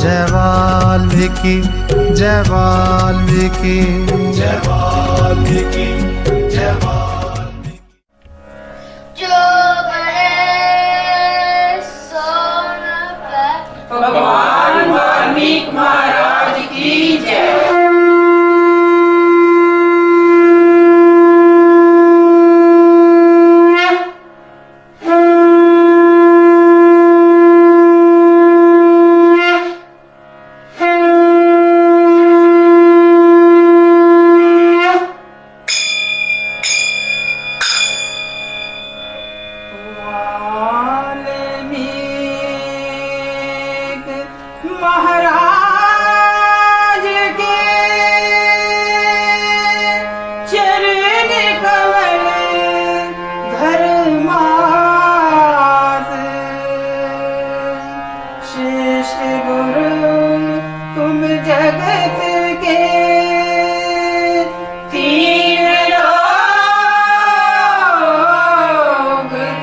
जय वाल्मीकि जय वाल्मीकि जय वाल्मीकि जय वाल्मीकि। जो बने सो न पाए। भगवान वाल्मीकि महाराज की जय। महाराज के चरण कमल धर्मास श्रेष्ठ गुरु तुम जगत के तीन लोक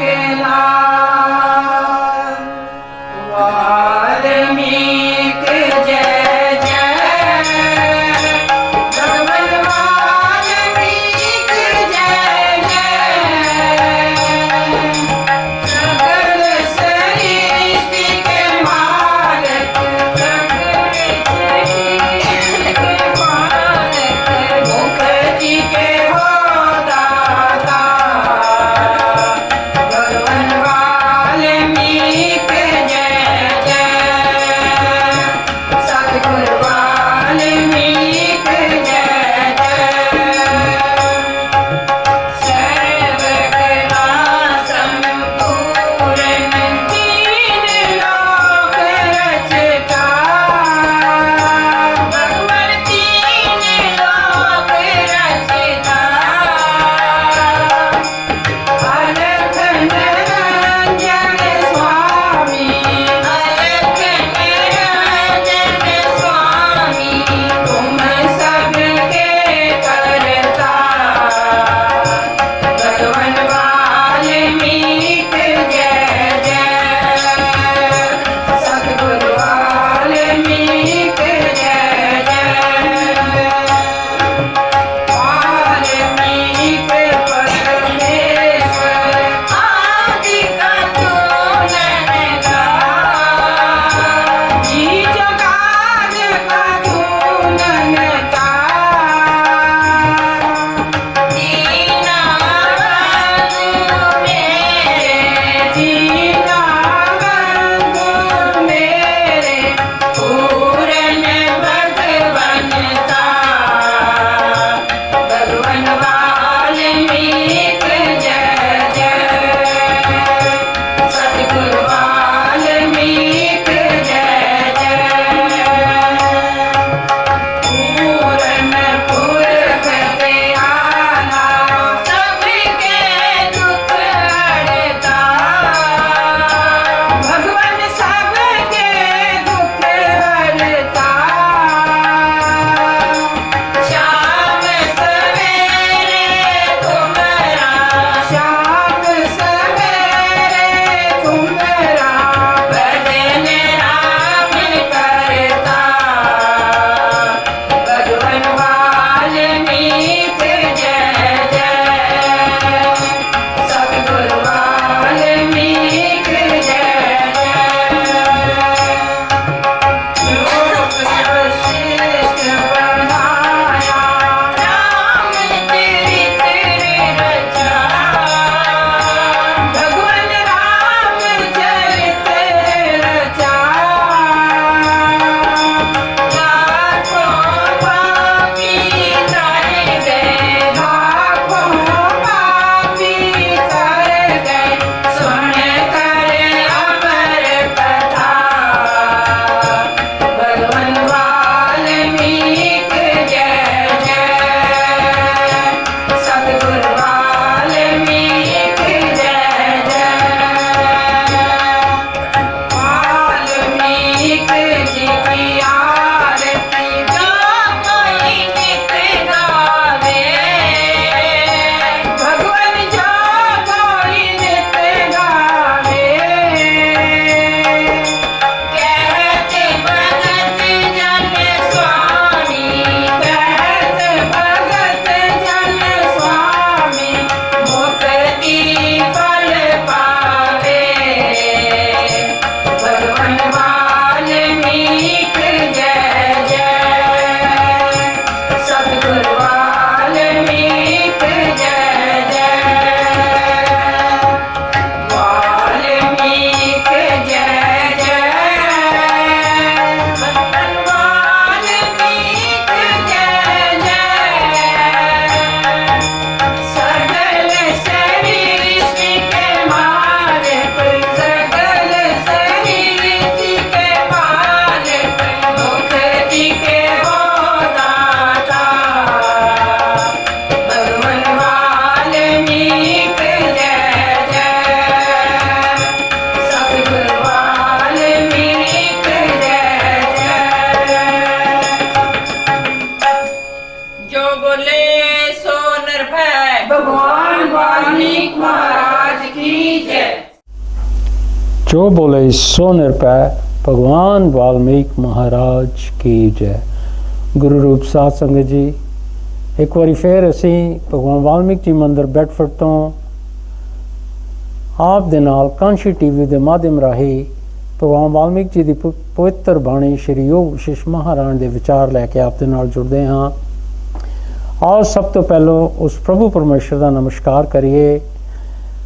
के नाथ वाल्मीकि जो बोले सो निरपै। भगवान वाल्मीकि महाराज की जय। गुरु रूप साध संगत जी, एक बारी फिर असी भगवान वाल्मीकि जी मंदिर बेडफोर्ड तो आप दे नाल कांशी टीवी के माध्यम राही भगवान वाल्मीकि जी की पवित्र बाणी श्री योग वशिष्ठ महाराज के विचार लैके आप दे नाल जुड़ते हाँ। और सब तो पहलों उस प्रभु परमेश्वर का नमस्कार करिए।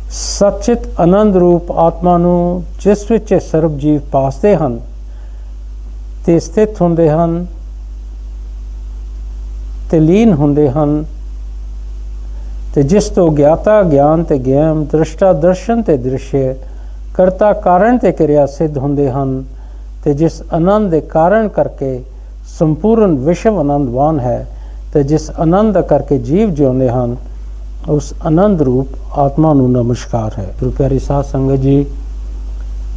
सचित आनंद रूप आत्मा नू जिस विच सर्व जीव पासते हैं ते स्थित होंदे हैं ते लीन होंदे हैं ते जिस तो ज्ञाता ज्ञान ते ज्ञान, दृष्टा दर्शन ते दृश्य, करता कारण ते क्रिया सिद्ध होंदे हैं ते जिस आनंद दे कारण करके संपूर्ण विश्व आनंदवान है ते जिस आनंद करके जीव जिਉਂਦੇ हैं उस आनंद रूप आत्मा नू नमस्कार है। गुरु प्यारी साध संगत जी,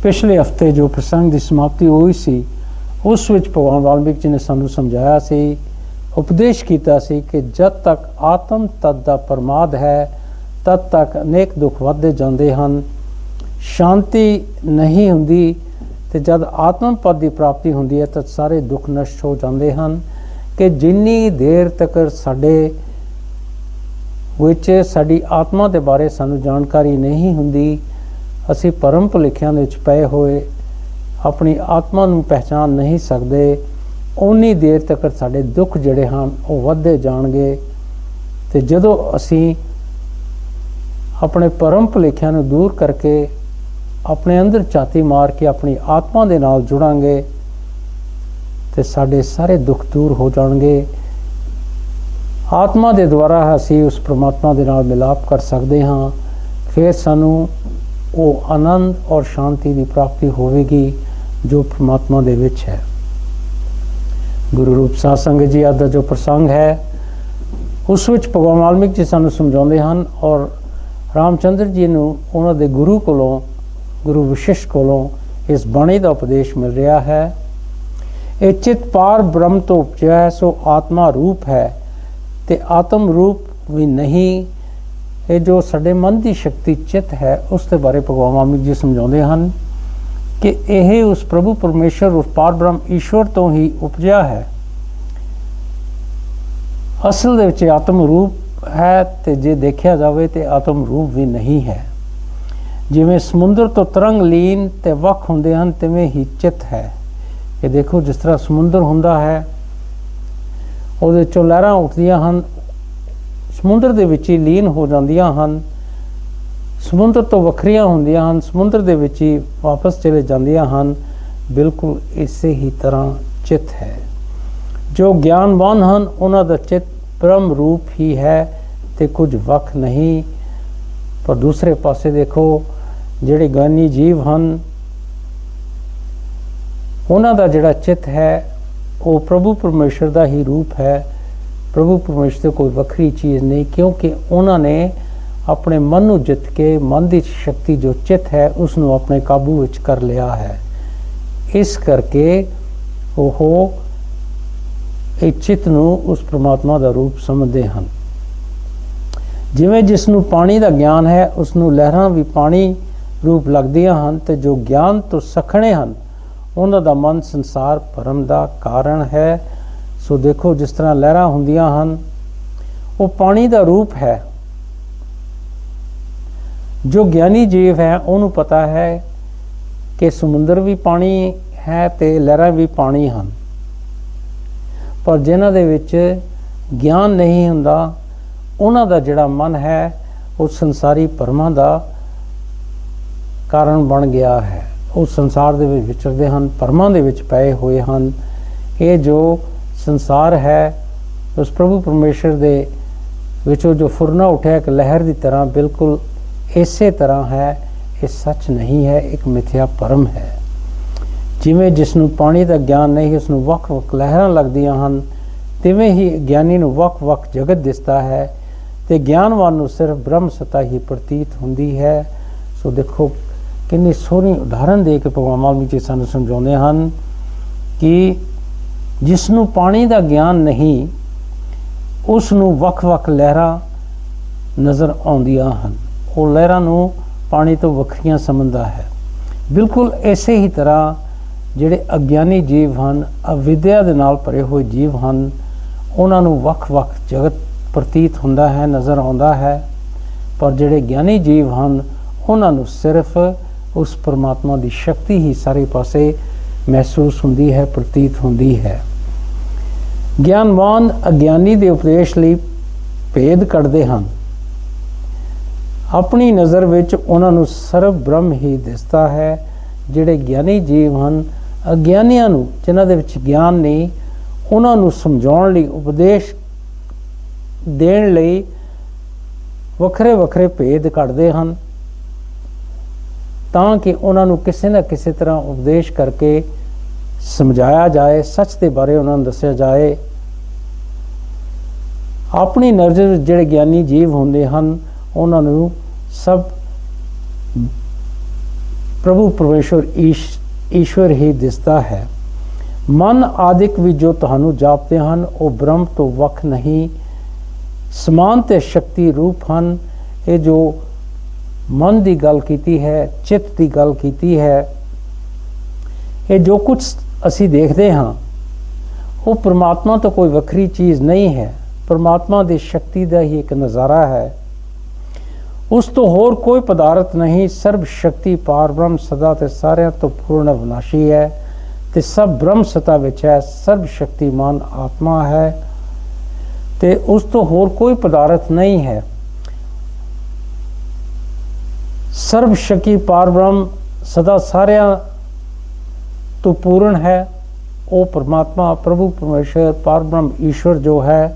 पिछले हफ्ते जो प्रसंग की समाप्ति हुई सी उस विच भगवान वाल्मीकि जी ने सानू समझाया सी, उपदेश किया सी कि जब तक आत्म तद दा प्रमाद है तद तक अनेक दुख वधदे जांदे हन। शांति नहीं हुंदी ते जब आत्म पद की प्राप्ति हुंदी है तद सारे दुख नष्ट हो जाते हैं। कि जिन्नी देर तक साडे विच साडी आत्मा के बारे सानू जानकारी नहीं हुंदी, असी परम भुलेखिਆਂ ਦੇ ਵਿੱਚ पए होए अपनी आत्मा नू पहचान नहीं सकते, उन्नी देर तक साडे दुख जिहड़े ਹਨ ਉਹ ਵੱਧਦੇ ਜਾਣਗੇ। ਤੇ ਜਦੋਂ ਅਸੀਂ अपने परम भुलेखਿਆਂ ਨੂੰ दूर करके अपने अंदर छाती मार के अपनी आत्मा ਦੇ ਨਾਲ जुड़ांगे ਤੇ साडे सारे दुख दूर हो जाएंगे। आत्मा के द्वारा असी उस परमात्मा के नाल मिलाप कर सकते हाँ। फिर सानू वो आनंद और शांति की प्राप्ति होगी जो परमात्मा दे विच है। गुरु रूप साध संगत जी, अज जो प्रसंग है उस विच भगवान वाल्मीकि जी सानू समझाते हैं और रामचंद्र जी नू उन्हां दे गुरु कोलों, गुरु वशिष्ठ कोलों इस बाणी का उपदेश मिल रहा है। ये चित पार ब्रह्म तो उपजै सो आत्मा रूप है ते आत्म रूप भी नहीं। ये जो साडे मन की शक्ति चित है उसके बारे भगवान वाल्मीकि जी समझाते हैं कि यह उस प्रभु परमेश्वर उस पार ब्रह्म ईश्वर तो ही उपजा है। असल दे विच आत्म रूप है ते जे देखा जाए तो आत्म रूप भी नहीं है। जिवें समुद्र तो तरंग लीन ते वख हुंदे हन तिवें ही चित है। ये देखो जिस तरह समुद्र हुंदा है ਉਹਦੇ ਚੋਂ ਲਹਿਰਾਂ ਉੱਠਦੀਆਂ ਹਨ, ਸਮੁੰਦਰ ਦੇ ਵਿੱਚ ਹੀ ਲੀਨ ਹੋ ਜਾਂਦੀਆਂ ਹਨ, ਸਮੁੰਦਰ ਤੋਂ ਵੱਖਰੀਆਂ ਹੁੰਦੀਆਂ ਹਨ, ਸਮੁੰਦਰ ਦੇ ਵਿੱਚ ਹੀ ਵਾਪਸ ਚਲੇ ਜਾਂਦੀਆਂ ਹਨ। ਬਿਲਕੁਲ ਇਸੇ ਹੀ ਤਰ੍ਹਾਂ ਚਿੱਤ ਹੈ। ਜੋ ਗਿਆਨਵਾਨ ਹਨ ਉਹਨਾਂ ਦਾ ਚਿੱਤ ਬ੍ਰਹਮ ਰੂਪ ਹੀ ਹੈ ਤੇ ਕੁਝ ਵੱਖ ਨਹੀਂ। ਪਰ ਦੂਸਰੇ ਪਾਸੇ ਦੇਖੋ ਜਿਹੜੇ ਗਿਆਨੀ ਜੀਵ ਹਨ ਉਹਨਾਂ ਦਾ ਜਿਹੜਾ ਚਿੱਤ ਹੈ वो प्रभु परमेश्वर का ही रूप है। प्रभु परमेश्वर से कोई वक्री चीज़ नहीं, क्योंकि उन्होंने अपने मन को जित के मन की शक्ति जो चित है उसनों अपने काबू विच कर लिया है। इस करके वो चित नूं उस परमात्मा का रूप समझते हैं। जिवें जिसनों पानी का ज्ञान है उसनों लहरां भी पानी रूप लगदियां हन ते जो ज्ञान तो सखणे हन उन्हां दा मन संसार भरम का कारण है। सो देखो जिस तरह लहरां हुंदियां हन वो पानी का रूप है। जो ज्ञानी जीव है उन्होंने पता है कि समुद्र भी पानी है ते लहरां भी पानी हन। पर जिन्हां दे विच ज्ञान नहीं हुंदा उन्हां दा जिहड़ा मन है वो संसारी भरमां का कारण बन गया है। उस संसार दे विच विचरदे हन, भरमां दे विच पए होए हन। ये जो संसार है उस प्रभु परमेश्वर दे विचों जो फुरना उठा एक लहर की तरह बिल्कुल इसे तरह है। ये सच नहीं है, एक मिथ्या भरम है। जिवें जिसनों पानी का ज्ञान नहीं उसनों वख वख लहरां लगदियां हन, तिवें ही ज्ञानी नूं वख वख जगत दिसदा है ते ज्ञानवान नूं सिर्फ ब्रह्म सत्ता ही प्रतीत हुंदी है। सो देखो कितनी सोहनी उदाहरण दे के भगवान वाल्मीकि जी सानूं समझाउंदे हन कि जिसनों पानी का ज्ञान नहीं उसनों वख वख लहरां नज़र आउंदियां हन। वो लहरां नूं पानी तो वखरियां समझदा है। ਬਿਲਕੁਲ ਇਸੇ ਹੀ ਤਰ੍ਹਾਂ ਜਿਹੜੇ ਅਗਿਆਨੀ ਜੀਵ ਹਨ, ਅਵਿਦਿਆ ਦੇ ਨਾਲ ਭਰੇ ਹੋਏ ਜੀਵ ਹਨ, ਉਹਨਾਂ ਨੂੰ ਵੱਖ-ਵੱਖ ਜਗਤ ਪ੍ਰਤੀਤ ਹੁੰਦਾ ਹੈ, ਨਜ਼ਰ ਆਉਂਦਾ ਹੈ। ਪਰ ਜਿਹੜੇ ਗਿਆਨੀ ਜੀਵ ਹਨ ਉਹਨਾਂ ਨੂੰ ਸਿਰਫ ਉਸ ਪਰਮਾਤਮਾ ਦੀ ਸ਼ਕਤੀ ਹੀ ਸਾਰੇ ਪਾਸੇ ਮਹਿਸੂਸ ਹੁੰਦੀ ਹੈ, ਪ੍ਰਤੀਤ ਹੁੰਦੀ ਹੈ। ਗਿਆਨਵਾਨ ਅਗਿਆਨੀ ਦੇ ਉਪਦੇਸ਼ ਲਈ ਭੇਦ ਕੱਢਦੇ ਹਨ। ਆਪਣੀ ਨਜ਼ਰ ਵਿੱਚ ਉਹਨਾਂ ਨੂੰ ਸਰਬ ਬ੍ਰਹਮ ਹੀ ਦਿਸਦਾ ਹੈ। ਜਿਹੜੇ ਗਿਆਨੀ ਜੀਵ ਹਨ, ਅਗਿਆਨੀਆਂ ਨੂੰ ਜਿਨ੍ਹਾਂ ਦੇ ਵਿੱਚ ਗਿਆਨ ਨਹੀਂ, ਉਹਨਾਂ ਨੂੰ ਸਮਝਾਉਣ ਲਈ, ਉਪਦੇਸ਼ ਦੇਣ ਲਈ ਵੱਖਰੇ ਵੱਖਰੇ ਭੇਦ ਕੱਢਦੇ ਹਨ, ਤਾਂ ਕਿ ਉਹਨਾਂ ਨੂੰ ਕਿਸੇ ਨਾ ਕਿਸੇ ਤਰ੍ਹਾਂ ਉਪਦੇਸ਼ ਕਰਕੇ ਸਮਝਾਇਆ ਜਾਏ, ਸੱਚ ਦੇ ਬਾਰੇ ਉਹਨਾਂ ਨੂੰ ਦੱਸਿਆ ਜਾਏ। ਆਪਣੀ ਨਜ਼ਰ ਵਿੱਚ ਜਿਹੜੇ ਗਿਆਨੀ ਜੀਵ ਹੁੰਦੇ ਹਨ ਉਹਨਾਂ ਨੂੰ ਸਭ ਪ੍ਰਭੂ ਪਰਮੇਸ਼ਵਰ ਈਸ਼ਵਰ ਹੀ ਦਿਸਦਾ ਹੈ। ਮਨ ਆਦਿਕ ਵੀ ਜੋ ਤੁਹਾਨੂੰ ਜਾਪਦੇ ਹਨ ਉਹ ਬ੍ਰਹਮ ਤੋਂ ਵੱਖ ਨਹੀਂ, ਸਮਾਨ ਤੇ ਸ਼ਕਤੀ ਰੂਪ ਹਨ। ਇਹ ਜੋ ਮਨ ਦੀ ਗੱਲ ਕੀਤੀ ਹੈ, ਚਿੱਤ ਦੀ ਗੱਲ ਕੀਤੀ ਹੈ, ਇਹ ਜੋ ਕੁਝ ਅਸੀਂ ਦੇਖਦੇ ਹਾਂ ਉਹ ਪਰਮਾਤਮਾ ਤੋਂ ਕੋਈ ਵੱਖਰੀ ਚੀਜ਼ ਨਹੀਂ ਹੈ, ਪਰਮਾਤਮਾ ਦੀ ਸ਼ਕਤੀ ਦਾ ਹੀ ਇੱਕ ਨਜ਼ਾਰਾ ਹੈ। ਉਸ ਤੋਂ ਹੋਰ ਕੋਈ ਪਦਾਰਥ ਨਹੀਂ। ਸਰਬ ਸ਼ਕਤੀ ਪਾਰ ਬ੍ਰਹਮ ਸਦਾ ਤੇ ਸਾਰਿਆਂ ਤੋਂ ਪੂਰਨ ਅਵਿਨਾਸ਼ੀ ਹੈ ਤੇ ਸਭ ਬ੍ਰਹਮ ਸਤਾ ਵਿੱਚ ਹੈ। ਸਰਬ ਸ਼ਕਤੀਮਾਨ ਆਤਮਾ ਹੈ ਤੇ ਉਸ ਤੋਂ ਹੋਰ ਕੋਈ ਪਦਾਰਥ ਨਹੀਂ ਹੈ। ਸਰਬ ਸ਼ਕਤੀ ਪਾਰ ਬ੍ਰਹਮ ਸਦਾ ਸਾਰਿਆਂ ਤੋਂ ਪੂਰਨ ਹੈ। ਉਹ ਪਰਮਾਤਮਾ ਪ੍ਰਭੂ ਪਰਮੇਸ਼ਰ ਪਾਰ ਬ੍ਰਹਮ ਈਸ਼ਵਰ ਜੋ ਹੈ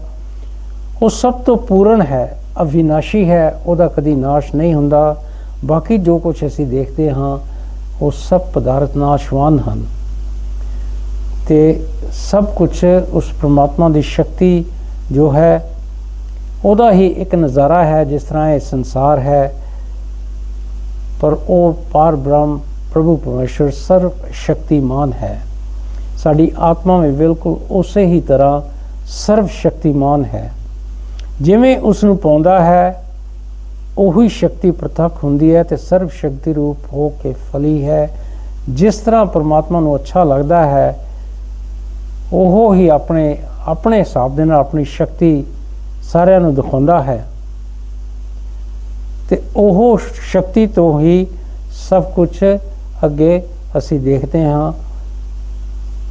ਉਹ ਸਭ ਤੋਂ ਪੂਰਨ ਹੈ, ਅਵਿਨਾਸ਼ੀ ਹੈ, ਉਹਦਾ ਕਦੀ ਨਾਸ਼ ਨਹੀਂ ਹੁੰਦਾ। ਬਾਕੀ ਜੋ ਕੁਝ ਅਸੀਂ ਦੇਖਦੇ ਹਾਂ ਉਹ ਸਭ ਪਦਾਰਥ ਨਾਸ਼ਵਾਨ ਹਨ ਤੇ ਸਭ ਕੁਝ ਉਸ ਪਰਮਾਤਮਾ ਦੀ ਸ਼ਕਤੀ ਜੋ ਹੈ ਉਹਦਾ ਹੀ ਇੱਕ ਨਜ਼ਾਰਾ ਹੈ। ਜਿਸ ਤਰ੍ਹਾਂ ਇਹ ਸੰਸਾਰ ਹੈ, ਪਰ ਉਹ ਪਾਰ ਬ੍ਰਹਮ ਪ੍ਰਭੂ ਪਰਮੇਸ਼ਰ ਸਰਵ ਸ਼ਕਤੀਮਾਨ ਹੈ। ਸਾਡੀ ਆਤਮਾ ਵੀ ਬਿਲਕੁਲ ਉਸੇ ਹੀ ਤਰ੍ਹਾਂ ਸਰਵ ਸ਼ਕਤੀਮਾਨ ਹੈ। ਜਿਵੇਂ ਉਸ ਨੂੰ ਪਾਉਂਦਾ ਹੈ ਉਹੀ ਸ਼ਕਤੀ ਪ੍ਰਤੱਖ ਹੁੰਦੀ ਹੈ ਤੇ ਸਰਵ ਸ਼ਕਤੀ ਰੂਪ ਹੋ ਕੇ ਫਲੀ ਹੈ। ਜਿਸ ਤਰ੍ਹਾਂ ਪਰਮਾਤਮਾ ਨੂੰ ਅੱਛਾ ਲੱਗਦਾ ਹੈ ਉਹ ਹੀ ਆਪਣੇ ਹਿਸਾਬ ਦੇ ਨਾਲ ਆਪਣੀ ਸ਼ਕਤੀ ਸਾਰਿਆਂ ਨੂੰ ਦਿਖਾਉਂਦਾ ਹੈ ਤੇ ਉਹ ਸ਼ਕਤੀ ਤੋਂ ਹੀ ਸਭ ਕੁਝ ਅੱਗੇ ਅਸੀਂ ਦੇਖਦੇ ਹਾਂ।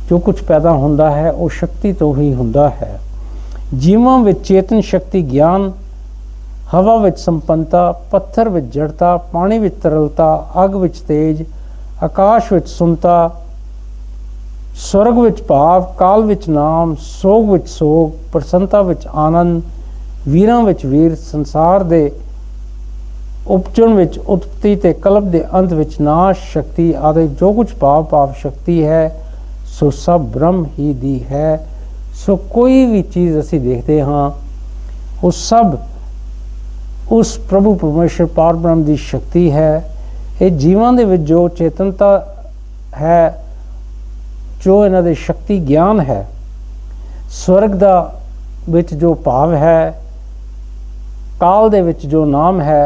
ਜੋ ਕੁਝ ਪੈਦਾ ਹੁੰਦਾ ਹੈ ਉਹ ਸ਼ਕਤੀ ਤੋਂ ਹੀ ਹੁੰਦਾ ਹੈ। ਜੀਵਾਂ ਵਿੱਚ ਚੇਤਨ ਸ਼ਕਤੀ ਗਿਆਨ, ਹਵਾ ਵਿੱਚ ਸੰਪੰਨਤਾ, ਪੱਥਰ ਵਿੱਚ ਜੜਤਾ, ਪਾਣੀ ਵਿੱਚ ਤਰਲਤਾ, ਅੱਗ ਵਿੱਚ ਤੇਜ, ਆਕਾਸ਼ ਵਿੱਚ ਸੁੰਨਤਾ, स्वर्ग विच भाव, काल विच नाम, सोग विच सोग, प्रसन्नता विच आनंद, वीरां विच वीर, संसार दे उपजण विच उत्पत्ति ते कल्प दे अंत विच नाश शक्ति आदि जो कुछ भाव भाव शक्ति है सो सब ब्रह्म ही दी है। सो कोई भी चीज़ असी देखते हाँ वो सब उस प्रभु परमेश्वर पार ब्रह्म की शक्ति है। ये जीवां दे विच जो चेतनता है, जो इन्हां दे शक्ति ज्ञान है, स्वर्ग दा विच जो भाव है, काल दे विच जो नाम है,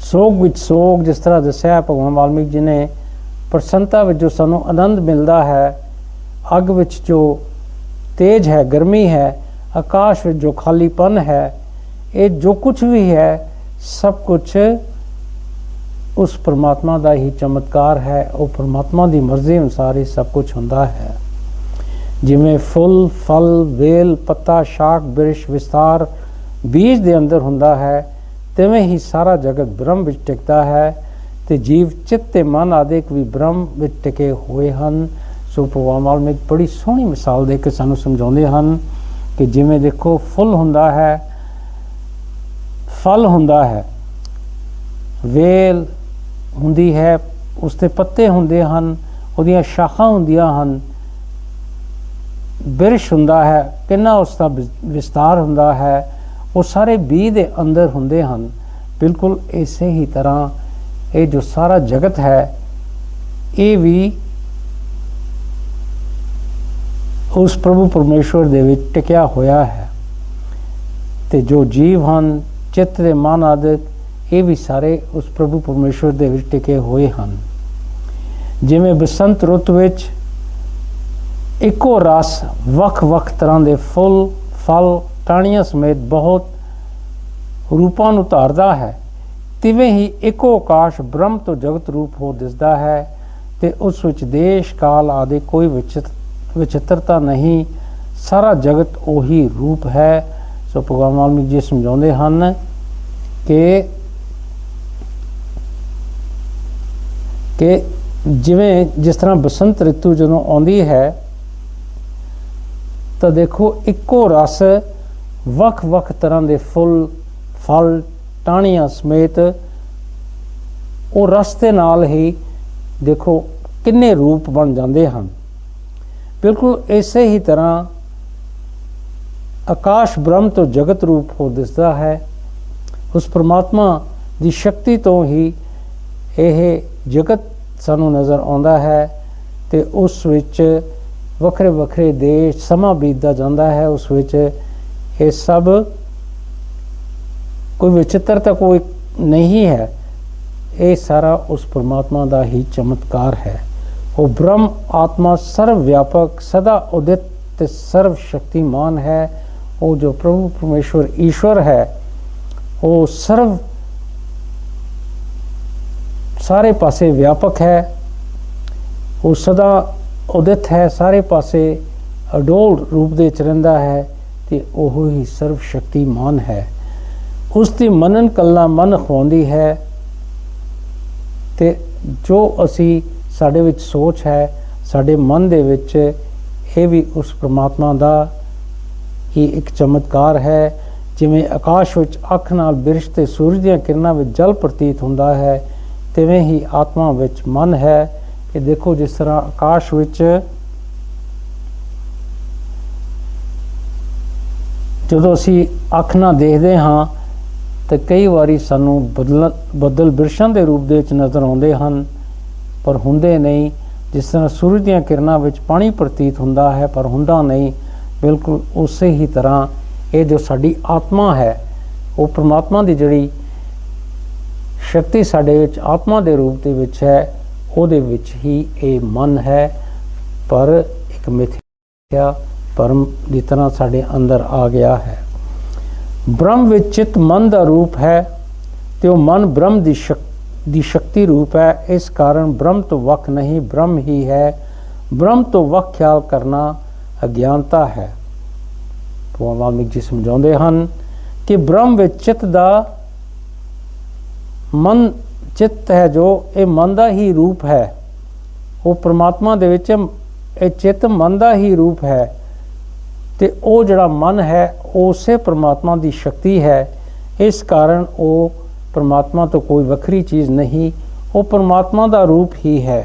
सोग विच सोग जिस तरह दस्या भगवान वाल्मीकि जी ने, प्रसन्नता विच जो सानू आनंद मिलता है, अग विच जो तेज है, गर्मी है, आकाश विच जो खालीपन है, ये जो कुछ भी है सब कुछ उस परमात्मा का ही चमत्कार है। वो परमात्मा की मर्जी अनुसार ही सब कुछ होंदा है। जिमें फुल फल वेल पत्ता शाख बिरश विस्तार बीज के अंदर होंदा है, तिवें ही सारा जगत ब्रह्म विच टिकता है ते जीव चित्त ते मन आदिक भी ब्रह्म विच टिके हुए हैं। सो भगवान वाल्मीकि बड़ी सोहनी मिसाल दे के सानू समझाउंदे हन कि जिमें देखो फुल होंदा है, फल होंदा है, वेल हुंदी है, उसके पत्ते हुंदे हन, उहदियां शाखां हुंदियां हन, बिरश हुंदा है, किन्ना उसका विस्तार हुंदा है, वो सारे बीज दे अंदर हुंदे हन। बिल्कुल इसे ही तरह ये जो सारा जगत है ये भी उस प्रभु परमेश्वर दे विच टिकिया होया है। ते जो जीव हन चित्त दे मन आदि ਇਹ ਵੀ ਸਾਰੇ ਉਸ ਪ੍ਰਭੂ ਪਰਮੇਸ਼ਵਰ ਦੇ ਵਿੱਚ ਟਿਕੇ ਹੋਏ ਹਨ। ਜਿਵੇਂ ਬਸੰਤ ਰੁੱਤ ਵਿੱਚ ਇੱਕੋ ਰਸ ਵੱਖ-ਵੱਖ ਤਰ੍ਹਾਂ ਦੇ ਫੁੱਲ, ਫਲ, ਟਾਹਣੀਆਂ ਸਮੇਤ ਬਹੁਤ ਰੂਪਾਂ ਨੂੰ ਧਾਰਦਾ ਹੈ, ਤਿਵੇਂ ਹੀ ਇੱਕੋ ਆਕਾਸ਼ ਬ੍ਰਹਮ ਤੋਂ ਜਗਤ ਰੂਪ ਹੋ ਦਿਸਦਾ ਹੈ ਤੇ ਉਸ ਵਿੱਚ ਦੇਸ਼ ਕਾਲ ਆਦਿ ਕੋਈ ਵਿਚਿੱਤਰਤਾ ਨਹੀਂ, ਸਾਰਾ ਜਗਤ ਉਹੀ ਰੂਪ ਹੈ। ਸੋ ਭਗਵਾਨ ਵਾਲਮੀਕ ਜੀ ਸਮਝਾਉਂਦੇ ਹਨ ਕਿ ਜਿਵੇਂ ਜਿਸ ਤਰ੍ਹਾਂ ਬਸੰਤ ਰਿਤੂ ਜਦੋਂ ਆਉਂਦੀ ਹੈ ਤਾਂ ਦੇਖੋ ਇੱਕੋ ਰਸ ਵੱਖ-ਵੱਖ ਤਰ੍ਹਾਂ ਦੇ ਫੁੱਲ, ਫਲ, ਟਾਹਣੀਆਂ ਸਮੇਤ ਉਹ ਰਸ ਦੇ ਨਾਲ ਹੀ ਦੇਖੋ ਕਿੰਨੇ ਰੂਪ ਬਣ ਜਾਂਦੇ ਹਨ। ਬਿਲਕੁਲ ਇਸੇ ਹੀ ਤਰ੍ਹਾਂ ਆਕਾਸ਼ ਬ੍ਰਹਮ ਤੋਂ ਜਗਤ ਰੂਪ ਹੋ ਦਿਸਦਾ ਹੈ। ਉਸ ਪਰਮਾਤਮਾ ਦੀ ਸ਼ਕਤੀ ਤੋਂ ਹੀ ਇਹ ਜਗਤ ਸਾਨੂੰ ਨਜ਼ਰ ਆਉਂਦਾ ਹੈ ਤੇ ਉਸ ਵਿੱਚ ਵੱਖਰੇ ਵੱਖਰੇ ਦੇਸ਼ ਸਮਾਂ ਬੀਤਦਾ ਜਾਂਦਾ ਹੈ। ਉਸ ਵਿੱਚ ਇਹ ਸਭ ਕੋਈ ਵਿਚਿੱਤਰਤਾ ਕੋਈ ਨਹੀਂ ਹੈ, ਇਹ ਸਾਰਾ ਉਸ ਪਰਮਾਤਮਾ ਦਾ ਹੀ ਚਮਤਕਾਰ ਹੈ। ਉਹ ਬ੍ਰਹਮ ਆਤਮਾ ਸਰਵ ਵਿਆਪਕ, ਸਦਾ ਉਦਿਤ ਤੇ ਸਰਵ ਸ਼ਕਤੀਮਾਨ ਹੈ। ਉਹ ਜੋ ਪ੍ਰਭੂ ਪਰਮੇਸ਼ਵਰ ਈਸ਼ਵਰ ਹੈ ਉਹ ਸਾਰੇ ਪਾਸੇ ਵਿਆਪਕ ਹੈ, ਉਹ ਸਦਾ ਉਦਿਤ ਹੈ, ਸਾਰੇ ਪਾਸੇ ਅਡੋਲ ਰੂਪ ਦੇ ਵਿੱਚ ਰਹਿੰਦਾ ਹੈ ਤੇ ਉਹ ਹੀ ਸਰਵ ਸ਼ਕਤੀਮਾਨ ਹੈ। ਉਸ ਦੀ ਮਨਨ ਕੱਲਾ ਮਨ ਖਵਾਉਂਦੀ ਹੈ ਤੇ ਜੋ ਅਸੀਂ ਸਾਡੇ ਵਿੱਚ ਸੋਚ ਹੈ, ਸਾਡੇ ਮਨ ਦੇ ਵਿੱਚ, ਇਹ ਵੀ ਉਸ ਪਰਮਾਤਮਾ ਦਾ ਹੀ ਇੱਕ ਚਮਤਕਾਰ ਹੈ। ਜਿਵੇਂ ਆਕਾਸ਼ ਵਿੱਚ ਅੱਖ ਨਾਲ ਬਿਰਸ਼ ਤੇ ਸੂਰਜ ਦੀਆਂ ਕਿਰਨਾਂ ਵਿੱਚ ਜਲ ਪ੍ਰਤੀਤ ਹੁੰਦਾ ਹੈ, ਤਿਵੇਂ ਹੀ ਆਤਮਾ ਵਿੱਚ ਮਨ ਹੈ। ਕਿ ਦੇਖੋ ਜਿਸ ਤਰ੍ਹਾਂ ਆਕਾਸ਼ ਵਿੱਚ ਜਦੋਂ ਅਸੀਂ ਅੱਖ ਨਾਲ ਦੇਖਦੇ ਹਾਂ ਤਾਂ ਕਈ ਵਾਰੀ ਸਾਨੂੰ ਬੱਦਲ ਬਿਰਸ਼ਾਂ ਦੇ ਰੂਪ ਦੇ ਵਿੱਚ ਨਜ਼ਰ ਆਉਂਦੇ ਹਨ, ਪਰ ਹੁੰਦੇ ਨਹੀਂ। ਜਿਸ ਤਰ੍ਹਾਂ ਸੂਰਜ ਦੀਆਂ ਕਿਰਨਾਂ ਵਿੱਚ ਪਾਣੀ ਪ੍ਰਤੀਤ ਹੁੰਦਾ ਹੈ ਪਰ ਹੁੰਦਾ ਨਹੀਂ, ਬਿਲਕੁਲ ਉਸੇ ਹੀ ਤਰ੍ਹਾਂ ਇਹ ਜੋ ਸਾਡੀ ਆਤਮਾ ਹੈ, ਉਹ ਪਰਮਾਤਮਾ ਦੀ ਜਿਹੜੀ ਸ਼ਕਤੀ ਸਾਡੇ ਵਿੱਚ ਆਤਮਾ ਦੇ ਰੂਪ ਦੇ ਵਿੱਚ ਹੈ, ਉਹਦੇ ਵਿੱਚ ਹੀ ਇਹ ਮਨ ਹੈ, ਪਰ ਇੱਕ ਮਿਥਿਆ ਪਰਮ ਦੀ ਤਰ੍ਹਾਂ ਸਾਡੇ ਅੰਦਰ ਆ ਗਿਆ ਹੈ। ਬ੍ਰਹਮ ਵਿੱਚ ਚਿਤ ਮਨ ਦਾ ਰੂਪ ਹੈ ਤੇ ਉਹ ਮਨ ਬ੍ਰਹਮ ਦੀ ਸ਼ਕਤੀ ਰੂਪ ਹੈ। ਇਸ ਕਾਰਨ ਬ੍ਰਹਮ ਤੋਂ ਵੱਖ ਨਹੀਂ, ਬ੍ਰਹਮ ਹੀ ਹੈ। ਬ੍ਰਹਮ ਤੋਂ ਵੱਖ ਖਿਆਲ ਕਰਨਾ ਅਗਿਆਨਤਾ ਹੈ। ਭਗਵਾਨ ਵਾਲਮੀਕ ਜੀ ਸਮਝਾਉਂਦੇ ਹਨ ਕਿ ਬ੍ਰਹਮ ਵਿੱਚ ਚਿਤ ਦਾ ਮਨ ਚਿੱਤ ਹੈ, ਜੋ ਇਹ ਮਨ ਦਾ ਹੀ ਰੂਪ ਹੈ। ਉਹ ਪਰਮਾਤਮਾ ਦੇ ਵਿੱਚ ਇਹ ਚਿੱਤ ਮਨ ਦਾ ਹੀ ਰੂਪ ਹੈ ਤੇ ਉਹ ਜਿਹੜਾ ਮਨ ਹੈ ਉਸੇ ਪਰਮਾਤਮਾ ਦੀ ਸ਼ਕਤੀ ਹੈ। ਇਸ ਕਾਰਨ ਉਹ ਪਰਮਾਤਮਾ ਤੋਂ ਕੋਈ ਵੱਖਰੀ ਚੀਜ਼ ਨਹੀਂ, ਉਹ ਪਰਮਾਤਮਾ ਦਾ ਰੂਪ ਹੀ ਹੈ।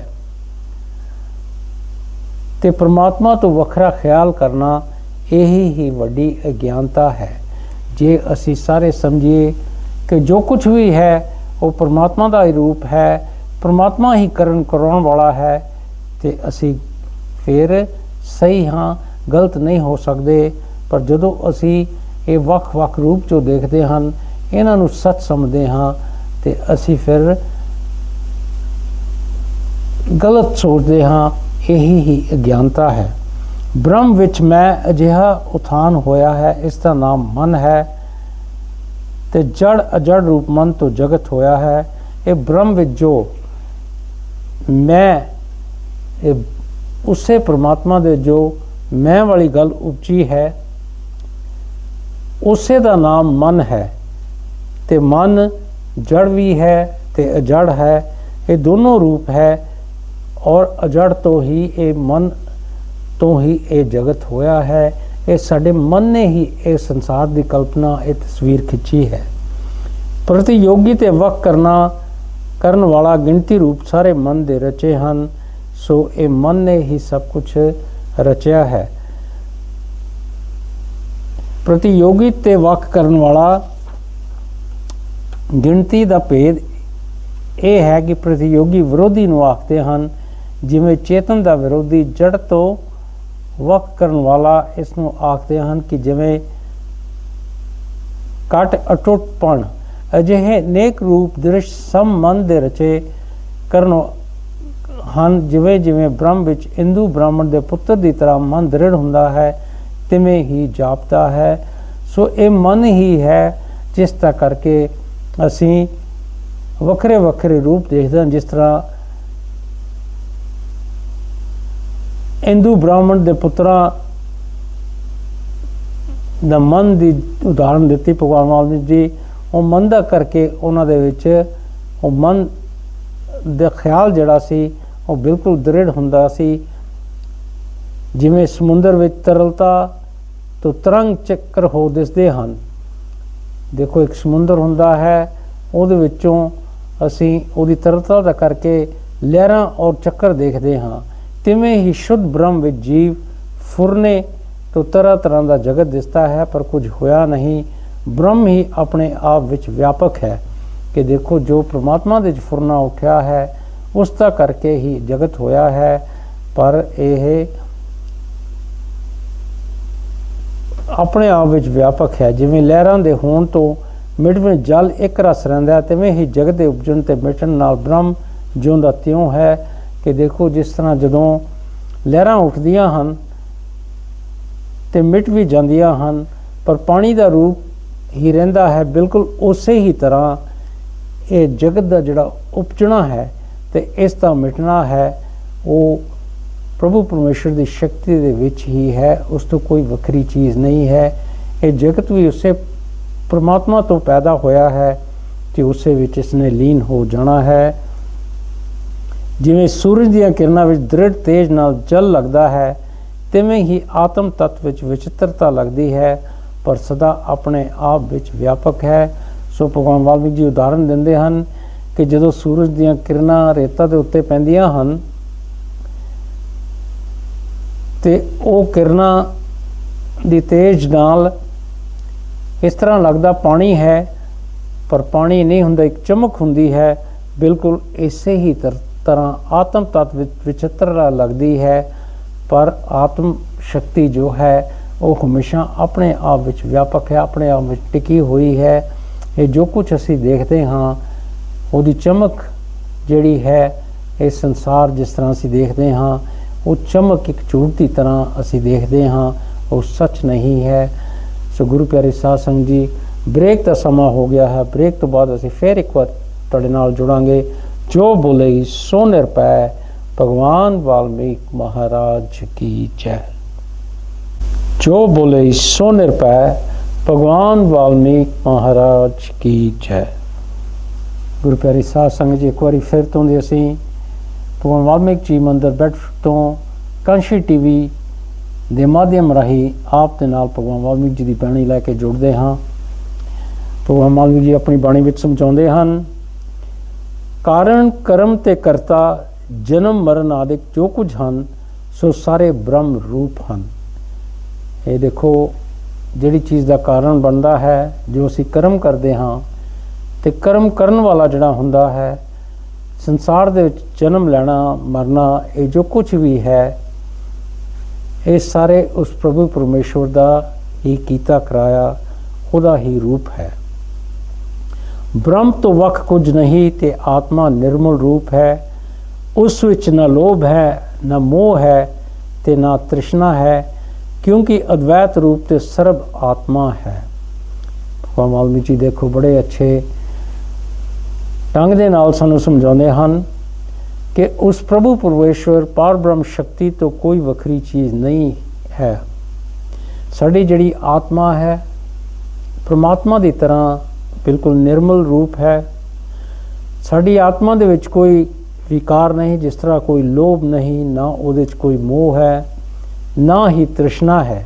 ਤੇ ਪਰਮਾਤਮਾ ਤੋਂ ਵੱਖਰਾ ਖਿਆਲ ਕਰਨਾ ਇਹੀ ਹੀ ਵੱਡੀ ਅਗਿਆਨਤਾ ਹੈ। ਜੇ ਅਸੀਂ ਸਾਰੇ ਸਮਝੀਏ ਕਿ ਜੋ ਕੁਝ ਵੀ ਹੈ ਉਹ ਪਰਮਾਤਮਾ ਦਾ ਹੀ ਰੂਪ ਹੈ, ਪਰਮਾਤਮਾ ਹੀ ਕਰਾਉਣ ਵਾਲਾ ਹੈ, ਤੇ ਅਸੀਂ ਫਿਰ ਸਹੀ ਹਾਂ, ਗਲਤ ਨਹੀਂ ਹੋ ਸਕਦੇ। ਪਰ ਜਦੋਂ ਅਸੀਂ ਇਹ ਵੱਖ-ਵੱਖ ਰੂਪ ਜੋ ਦੇਖਦੇ ਹਨ, ਇਹਨਾਂ ਨੂੰ ਸੱਚ ਸਮਝਦੇ ਹਾਂ ਤੇ ਅਸੀਂ ਫਿਰ ਗਲਤ ਸੋਚਦੇ ਹਾਂ। ਇਹੀ ਹੀ ਅਗਿਆਨਤਾ ਹੈ। ਬ੍ਰਹਮ ਵਿੱਚ ਮੈਂ ਅਜਿਹਾ ਉਥਾਨ ਹੋਇਆ ਹੈ, ਇਸ ਦਾ ਨਾਮ ਮਨ ਹੈ ਤੇ ਜੜ ਅਜੜ ਰੂਪ ਮਨ ਤੋਂ ਜਗਤ ਹੋਇਆ ਹੈ। ਇਹ ਬ੍ਰਹਮ ਵਿੱਚ ਜੋ ਮੈਂ, ਇਹ ਉਸੇ ਪਰਮਾਤਮਾ ਦੇ ਜੋ ਮੈਂ ਵਾਲੀ ਗੱਲ ਉਪਜੀ ਹੈ, ਉਸੇ ਦਾ ਨਾਮ ਮਨ ਹੈ। ਤੇ ਮਨ ਜੜ ਵੀ ਹੈ ਤੇ ਅਜੜ ਹੈ, ਇਹ ਦੋਨੋਂ ਰੂਪ ਹੈ। ਔਰ ਅਜੜ ਤੋਂ ਹੀ ਇਹ ਮਨ ਤੋਂ ਹੀ ਇਹ ਜਗਤ ਹੋਇਆ ਹੈ। ਇਹ ਸਾਡੇ ਮਨ ਨੇ ਹੀ ਇਹ ਸੰਸਾਰ ਦੀ ਕਲਪਨਾ, ਇਹ ਤਸਵੀਰ ਖਿੱਚੀ ਹੈ। ਪ੍ਰਤੀਯੋਗੀ ਤੇ ਵੱਖ ਕਰਨ ਵਾਲਾ ਗਿਣਤੀ ਰੂਪ ਸਾਰੇ ਮਨ ਦੇ ਰਚੇ ਹਨ। ਸੋ ਇਹ ਮਨ ਨੇ ਹੀ ਸਭ ਕੁਝ ਰਚਿਆ ਹੈ। ਪ੍ਰਤੀਯੋਗੀ ਤੇ ਵੱਖ ਕਰਨ ਵਾਲਾ ਗਿਣਤੀ ਦਾ ਭੇਦ ਇਹ ਹੈ ਕਿ ਪ੍ਰਤੀਯੋਗੀ ਵਿਰੋਧੀ ਨੂੰ ਆਖਦੇ ਹਨ, ਜਿਵੇਂ ਚੇਤਨ ਦਾ ਵਿਰੋਧੀ ਜੜ ਤੋਂ ਵੱਖ ਕਰਨ ਵਾਲਾ ਇਸ ਨੂੰ ਆਖਦੇ ਹਨ ਕਿ ਜਿਵੇਂ ਘਟ ਅਟੁੱਟਪਣ ਅਜਿਹੇ ਅਨੇਕ ਰੂਪ ਦ੍ਰਿਸ਼ ਸਮ ਮਨ ਦੇ ਰਚੇ ਕਰਨ ਹਨ। ਜਿਵੇਂ ਜਿਵੇਂ ਬ੍ਰਹਮ ਵਿੱਚ ਹਿੰਦੂ ਬ੍ਰਾਹਮਣ ਦੇ ਪੁੱਤਰ ਦੀ ਤਰ੍ਹਾਂ ਮਨ ਦ੍ਰਿੜ ਹੁੰਦਾ ਹੈ, ਤਿਵੇਂ ਹੀ ਜਾਪਦਾ ਹੈ। ਸੋ ਇਹ ਮਨ ਹੀ ਹੈ ਜਿਸ ਦਾ ਕਰਕੇ ਅਸੀਂ ਵੱਖਰੇ ਵੱਖਰੇ ਰੂਪ ਦੇਖਦੇ ਹਾਂ। ਜਿਸ ਤਰ੍ਹਾਂ ਹਿੰਦੂ ਬ੍ਰਾਹਮਣ ਦੇ ਪੁੱਤਰਾਂ ਦਾ ਮਨ ਦੀ ਉਦਾਹਰਨ ਦਿੱਤੀ ਭਗਵਾਨ ਵਾਲਮੀਕ ਜੀ। ਉਹ ਮਨ ਦਾ ਕਰਕੇ ਉਹਨਾਂ ਦੇ ਵਿੱਚ ਉਹ ਮਨ ਦਾ ਖਿਆਲ ਜਿਹੜਾ ਸੀ ਉਹ ਬਿਲਕੁਲ ਦ੍ਰਿੜ ਹੁੰਦਾ ਸੀ। ਜਿਵੇਂ ਸਮੁੰਦਰ ਵਿੱਚ ਤਰਲਤਾ ਤੋਂ ਤਰੰਗ ਚੱਕਰ ਹੋ ਦਿਸਦੇ ਹਨ। ਦੇਖੋ ਇੱਕ ਸਮੁੰਦਰ ਹੁੰਦਾ ਹੈ, ਉਹਦੇ ਵਿੱਚੋਂ ਅਸੀਂ ਉਹਦੀ ਤਰਲਤਾ ਦਾ ਕਰਕੇ ਲਹਿਰਾਂ ਔਰ ਚੱਕਰ ਦੇਖਦੇ ਹਾਂ। ਤਿਵੇਂ ਹੀ ਸ਼ੁੱਧ ਬ੍ਰਹਮ ਵਿੱਚ ਜੀਵ ਫੁਰਨੇ ਤੋਂ ਤਰ੍ਹਾਂ ਤਰ੍ਹਾਂ ਦਾ ਜਗਤ ਦਿਸਦਾ ਹੈ, ਪਰ ਕੁਝ ਹੋਇਆ ਨਹੀਂ। ਬ੍ਰਹਮ ਹੀ ਆਪਣੇ ਆਪ ਵਿੱਚ ਵਿਆਪਕ ਹੈ ਕਿ ਦੇਖੋ ਜੋ ਪ੍ਰਮਾਤਮਾ ਦੇ ਵਿੱਚ ਫੁਰਨਾ ਉੱਠਿਆ ਹੈ ਉਸ ਦਾ ਕਰਕੇ ਹੀ ਜਗਤ ਹੋਇਆ ਹੈ, ਪਰ ਇਹ ਆਪਣੇ ਆਪ ਵਿੱਚ ਵਿਆਪਕ ਹੈ। ਜਿਵੇਂ ਲਹਿਰਾਂ ਦੇ ਹੋਣ ਤੋਂ ਮਿਟਵੇਂ ਜਲ ਇੱਕ ਰਸ ਰਹਿੰਦਾ ਹੈ, ਤਿਵੇਂ ਹੀ ਜਗਤ ਦੇ ਉਪਜਣ ਤੇ ਮਿਟਣ ਨਾਲ ਬ੍ਰਹਮ ਜਿਉਂਦਾ ਤਿਉਂ ਹੈ। ਕਿ ਦੇਖੋ ਜਿਸ ਤਰ੍ਹਾਂ ਜਦੋਂ ਲਹਿਰਾਂ ਉੱਠਦੀਆਂ ਹਨ ਤੇ ਮਿਟ ਵੀ ਜਾਂਦੀਆਂ ਹਨ, ਪਰ ਪਾਣੀ ਦਾ ਰੂਪ ਹੀ ਰਹਿੰਦਾ ਹੈ। ਬਿਲਕੁਲ ਉਸੇ ਹੀ ਤਰ੍ਹਾਂ ਇਹ ਜਗਤ ਦਾ ਜਿਹੜਾ ਉਪਜਣਾ ਹੈ ਤੇ ਇਸ ਦਾ ਮਿਟਣਾ ਹੈ, ਉਹ ਪ੍ਰਭੂ ਪਰਮੇਸ਼ਰ ਦੀ ਸ਼ਕਤੀ ਦੇ ਵਿੱਚ ਹੀ ਹੈ, ਉਸ ਤੋਂ ਕੋਈ ਵੱਖਰੀ ਚੀਜ਼ ਨਹੀਂ ਹੈ। ਇਹ ਜਗਤ ਵੀ ਉਸੇ ਪਰਮਾਤਮਾ ਤੋਂ ਪੈਦਾ ਹੋਇਆ ਹੈ ਤੇ ਉਸੇ ਵਿੱਚ ਇਸਨੇ ਲੀਨ ਹੋ ਜਾਣਾ ਹੈ। ਜਿਵੇਂ ਸੂਰਜ ਦੀਆਂ ਕਿਰਨਾਂ ਵਿੱਚ ਦ੍ਰਿੜ ਤੇਜ ਨਾਲ ਜਲ ਲੱਗਦਾ ਹੈ, ਤਿਵੇਂ ਹੀ ਆਤਮ ਤੱਤ ਵਿੱਚ ਵਿਚਿੱਤਰਤਾ ਲੱਗਦੀ ਹੈ, ਪਰ ਸਦਾ ਆਪਣੇ ਆਪ ਵਿੱਚ ਵਿਆਪਕ ਹੈ। ਸੋ ਭਗਵਾਨ ਵਾਲਮੀਕ ਜੀ ਉਦਾਹਰਨ ਦਿੰਦੇ ਹਨ ਕਿ ਜਦੋਂ ਸੂਰਜ ਦੀਆਂ ਕਿਰਨਾਂ ਰੇਤਾ ਦੇ ਉੱਤੇ ਪੈਂਦੀਆਂ ਹਨ ਤੇ ਉਹ ਕਿਰਨਾਂ ਦੀ ਤੇਜ ਨਾਲ ਇਸ ਤਰ੍ਹਾਂ ਲੱਗਦਾ ਪਾਣੀ ਹੈ, ਪਰ ਪਾਣੀ ਨਹੀਂ ਹੁੰਦਾ, ਇੱਕ ਚਮਕ ਹੁੰਦੀ ਹੈ। ਬਿਲਕੁਲ ਇਸੇ ਹੀ ਤਰ੍ਹਾਂ ਆਤਮ ਤੱਤ ਵਿੱਚ ਵਿਚਿੱਤਰਤਾ ਲੱਗਦੀ ਹੈ, ਪਰ ਆਤਮ ਸ਼ਕਤੀ ਜੋ ਹੈ ਉਹ ਹਮੇਸ਼ਾ ਆਪਣੇ ਆਪ ਵਿੱਚ ਵਿਆਪਕ ਹੈ, ਆਪਣੇ ਆਪ ਵਿੱਚ ਟਿਕੀ ਹੋਈ ਹੈ। ਇਹ ਜੋ ਕੁਝ ਅਸੀਂ ਦੇਖਦੇ ਹਾਂ ਉਹਦੀ ਚਮਕ ਜਿਹੜੀ ਹੈ, ਇਹ ਸੰਸਾਰ ਜਿਸ ਤਰ੍ਹਾਂ ਅਸੀਂ ਦੇਖਦੇ ਹਾਂ ਉਹ ਚਮਕ ਇੱਕ ਝੂਠ ਦੀ ਤਰ੍ਹਾਂ ਅਸੀਂ ਦੇਖਦੇ ਹਾਂ, ਉਹ ਸੱਚ ਨਹੀਂ ਹੈ। ਸੋ ਗੁਰੂ ਪਿਆਰੇ ਸਾਧ ਸੰਗਤ ਜੀ, ਬ੍ਰੇਕ ਦਾ ਸਮਾਂ ਹੋ ਗਿਆ ਹੈ। ਬ੍ਰੇਕ ਤੋਂ ਬਾਅਦ ਅਸੀਂ ਫਿਰ ਇੱਕ ਵਾਰ ਤੁਹਾਡੇ ਨਾਲ ਜੁੜਾਂਗੇ। ਜੋ ਬੋਲੇ ਸੋ ਨਿਰਭੈ, ਭਗਵਾਨ ਵਾਲਮੀਕ ਮਹਾਰਾਜ ਕੀ ਜੈ। ਜੋ ਬੋਲੇ ਸੋ ਨਿਰਭੈ, ਭਗਵਾਨ ਵਾਲਮੀਕ ਮਹਾਰਾਜ ਕੀ ਜੈ। ਗੁਰੂ ਪਿਆਰੀ ਸਾਧ ਸੰਗਤ ਜੀ, ਇੱਕ ਵਾਰੀ ਫਿਰ ਤੋਂ ਦੇ ਅਸੀਂ ਭਗਵਾਨ ਵਾਲਮੀਕ ਜੀ ਮੰਦਿਰ ਬੈਠ ਤੋਂ ਕਾਂਸ਼ੀ ਟੀਵੀ ਦੇ ਮਾਧਿਅਮ ਰਾਹੀਂ ਆਪ ਦੇ ਨਾਲ ਭਗਵਾਨ ਵਾਲਮੀਕ ਜੀ ਦੀ ਬਾਣੀ ਲੈ ਕੇ ਜੁੜਦੇ ਹਾਂ। ਭਗਵਾਨ ਵਾਲਮੀਕ ਜੀ ਆਪਣੀ ਬਾਣੀ ਵਿੱਚ ਸਮਝਾਉਂਦੇ ਹਨ, ਕਾਰਨ ਕਰਮ ਤੇ ਕਰਤਾ ਜਨਮ ਮਰਨ ਆਦਿਕ ਜੋ ਕੁਝ ਹਨ ਸੋ ਸਾਰੇ ਬ੍ਰਹਮ ਰੂਪ ਹਨ। ਇਹ ਦੇਖੋ ਜਿਹੜੀ ਚੀਜ਼ ਦਾ ਕਾਰਨ ਬਣਦਾ ਹੈ, ਜੋ ਅਸੀਂ ਕਰਮ ਕਰਦੇ ਹਾਂ ਤੇ ਕਰਮ ਕਰਨ ਵਾਲਾ ਜਿਹੜਾ ਹੁੰਦਾ ਹੈ, ਸੰਸਾਰ ਦੇ ਵਿੱਚ ਜਨਮ ਲੈਣਾ ਮਰਨਾ, ਇਹ ਜੋ ਕੁਝ ਵੀ ਹੈ ਇਹ ਸਾਰੇ ਉਸ ਪ੍ਰਭੂ ਪਰਮੇਸ਼ਵਰ ਦਾ ਹੀ ਕੀਤਾ ਕਰਾਇਆ, ਉਹਦਾ ਹੀ ਰੂਪ ਹੈ। ਬ੍ਰਹਮ ਤੋਂ ਵੱਖ ਕੁਝ ਨਹੀਂ ਤੇ ਆਤਮਾ ਨਿਰਮਲ ਰੂਪ ਹੈ। ਉਸ ਵਿੱਚ ਨਾ ਲੋਭ ਹੈ, ਨਾ ਮੋਹ ਹੈ ਤੇ ਨਾ ਤ੍ਰਿਸ਼ਨਾ ਹੈ, ਕਿਉਂਕਿ ਅਦਵੈਤ ਰੂਪ ਤੇ ਸਰਬ ਆਤਮਾ ਹੈ। ਭਗਵਾਨ ਵਾਲਮੀਕ ਜੀ ਦੇਖੋ ਬੜੇ ਅੱਛੇ ਢੰਗ ਦੇ ਨਾਲ ਸਾਨੂੰ ਸਮਝਾਉਂਦੇ ਹਨ ਕਿ ਉਸ ਪ੍ਰਭੂ ਪਰਮੇਸ਼ਵਰ ਪਾਰ ਬ੍ਰਹਮ ਸ਼ਕਤੀ ਤੋਂ ਕੋਈ ਵੱਖਰੀ ਚੀਜ਼ ਨਹੀਂ ਹੈ। ਸਾਡੀ ਜਿਹੜੀ ਆਤਮਾ ਹੈ ਪ੍ਰਮਾਤਮਾ ਦੀ ਤਰ੍ਹਾਂ ਬਿਲਕੁਲ ਨਿਰਮਲ ਰੂਪ ਹੈ। ਸਾਡੀ ਆਤਮਾ ਦੇ ਵਿੱਚ ਕੋਈ ਵਿਕਾਰ ਨਹੀਂ, ਜਿਸ ਤਰ੍ਹਾਂ ਕੋਈ ਲੋਭ ਨਹੀਂ, ਨਾ ਉਹਦੇ 'ਚ ਕੋਈ ਮੋਹ ਹੈ, ਨਾ ਹੀ ਤ੍ਰਿਸ਼ਨਾ ਹੈ,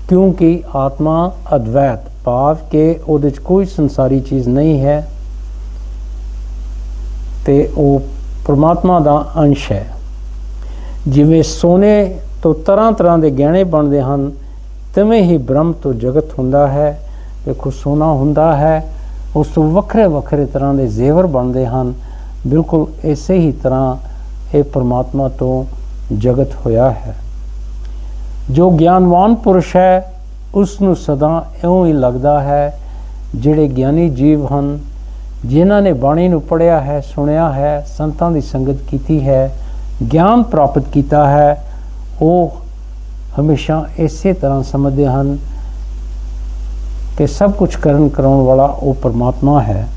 ਕਿਉਂਕਿ ਆਤਮਾ ਅਦਵੈਤ ਭਾਵ ਕਿ ਉਹਦੇ 'ਚ ਕੋਈ ਸੰਸਾਰੀ ਚੀਜ਼ ਨਹੀਂ ਹੈ ਤੇ ਉਹ ਪ੍ਰਮਾਤਮਾ ਦਾ ਅੰਸ਼ ਹੈ। ਜਿਵੇਂ ਸੋਨੇ ਤੋਂ ਤਰ੍ਹਾਂ ਤਰ੍ਹਾਂ ਦੇ ਗਹਿਣੇ ਬਣਦੇ ਹਨ, ਤਿਵੇਂ ਹੀ ਬ੍ਰਹਮ ਤੋਂ ਜਗਤ ਹੁੰਦਾ ਹੈ। ਦੇਖੋ ਸੋਨਾ ਹੁੰਦਾ ਹੈ, ਉਸ ਤੋਂ ਵੱਖਰੇ ਵੱਖਰੇ ਤਰ੍ਹਾਂ ਦੇ ਜ਼ੇਵਰ ਬਣਦੇ ਹਨ। ਬਿਲਕੁਲ ਇਸੇ ਹੀ ਤਰ੍ਹਾਂ ਇਹ ਪ੍ਰਮਾਤਮਾ ਤੋਂ ਜਗਤ ਹੋਇਆ ਹੈ। ਜੋ ਗਿਆਨਵਾਨ ਪੁਰਸ਼ ਹੈ ਉਸ ਨੂੰ ਸਦਾ ਇਉਂ ਹੀ ਲੱਗਦਾ ਹੈ ਜਿਹੜੇ ਗਿਆਨੀ ਜੀਵ ਹਨ, ਜਿਨ੍ਹਾਂ ਨੇ ਬਾਣੀ ਨੂੰ ਪੜ੍ਹਿਆ ਹੈ, ਸੁਣਿਆ ਹੈ, ਸੰਤਾਂ ਦੀ ਸੰਗਤ ਕੀਤੀ ਹੈ, ਗਿਆਨ ਪ੍ਰਾਪਤ ਕੀਤਾ ਹੈ, ਉਹ ਹਮੇਸ਼ਾ ਇਸੇ ਤਰ੍ਹਾਂ ਸਮਝਦੇ ਹਨ ਕਿ ਸਭ ਕੁਝ ਕਰਨ ਕਰਾਉਣ ਵਾਲਾ ਉਹ ਪਰਮਾਤਮਾ ਹੈ।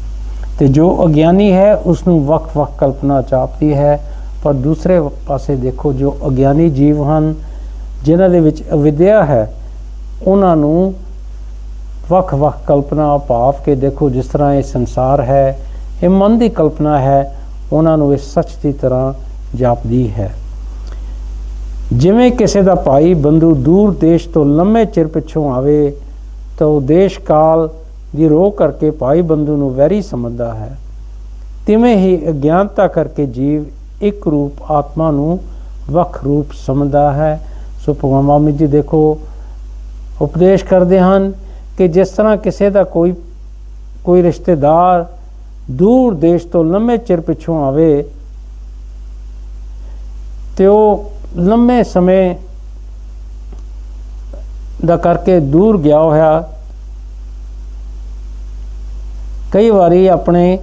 ਤੇ ਜੋ ਅਗਿਆਨੀ ਹੈ ਉਸ ਨੂੰ ਵੱਖ-ਵੱਖ ਕਲਪਨਾ ਜਾਪਦੀ ਹੈ। ਪਰ ਦੂਸਰੇ ਪਾਸੇ ਦੇਖੋ, ਜੋ ਅਗਿਆਨੀ ਜੀਵ ਹਨ, ਜਿਨ੍ਹਾਂ ਦੇ ਵਿੱਚ ਅਵਿਦਿਆ ਹੈ, ਉਹਨਾਂ ਨੂੰ ਵੱਖ-ਵੱਖ ਕਲਪਨਾ ਭਾਵ ਕੇ ਦੇਖੋ, ਜਿਸ ਤਰ੍ਹਾਂ ਇਹ ਸੰਸਾਰ ਹੈ, ਇਹ ਮਨ ਦੀ ਕਲਪਨਾ ਹੈ, ਉਹਨਾਂ ਨੂੰ ਇਹ ਸੱਚ ਦੀ ਤਰ੍ਹਾਂ ਜਾਪਦੀ ਹੈ। ਜਿਵੇਂ ਕਿਸੇ ਦਾ ਭਾਈ ਬੰਧੂ ਦੂਰ ਦੇਸ਼ ਤੋਂ ਲੰਮੇ ਚਿਰ ਪਿੱਛੋਂ ਆਵੇ ਤਾਂ ਉਹ ਦੇਸ਼ ਕਾਲ ਦੀ ਰੋਹ ਕਰਕੇ ਭਾਈ ਬੰਧੂ ਨੂੰ ਵੈਰੀ ਸਮਝਦਾ ਹੈ, ਤਿਵੇਂ ਹੀ ਅਗਿਆਨਤਾ ਕਰਕੇ ਜੀਵ ਇੱਕ ਰੂਪ ਆਤਮਾ ਨੂੰ ਵੱਖ ਰੂਪ ਸਮਝਦਾ ਹੈ। ਸੋ ਭਗਵਾਨ ਵਾਲਮੀਕ ਜੀ ਦੇਖੋ ਉਪਦੇਸ਼ ਕਰਦੇ ਹਨ ਕਿ ਜਿਸ ਤਰ੍ਹਾਂ ਕਿਸੇ ਦਾ ਕੋਈ ਰਿਸ਼ਤੇਦਾਰ ਦੂਰ ਦੇਸ਼ ਤੋਂ ਲੰਮੇ ਚਿਰ ਪਿੱਛੋਂ ਆਵੇ ਤੇ ਉਹ ਲੰਮੇ ਸਮੇਂ ਦਾ ਕਰਕੇ ਦੂਰ ਗਿਆ ਹੋਇਆ ਕਈ ਵਾਰੀ ਆਪਣੇ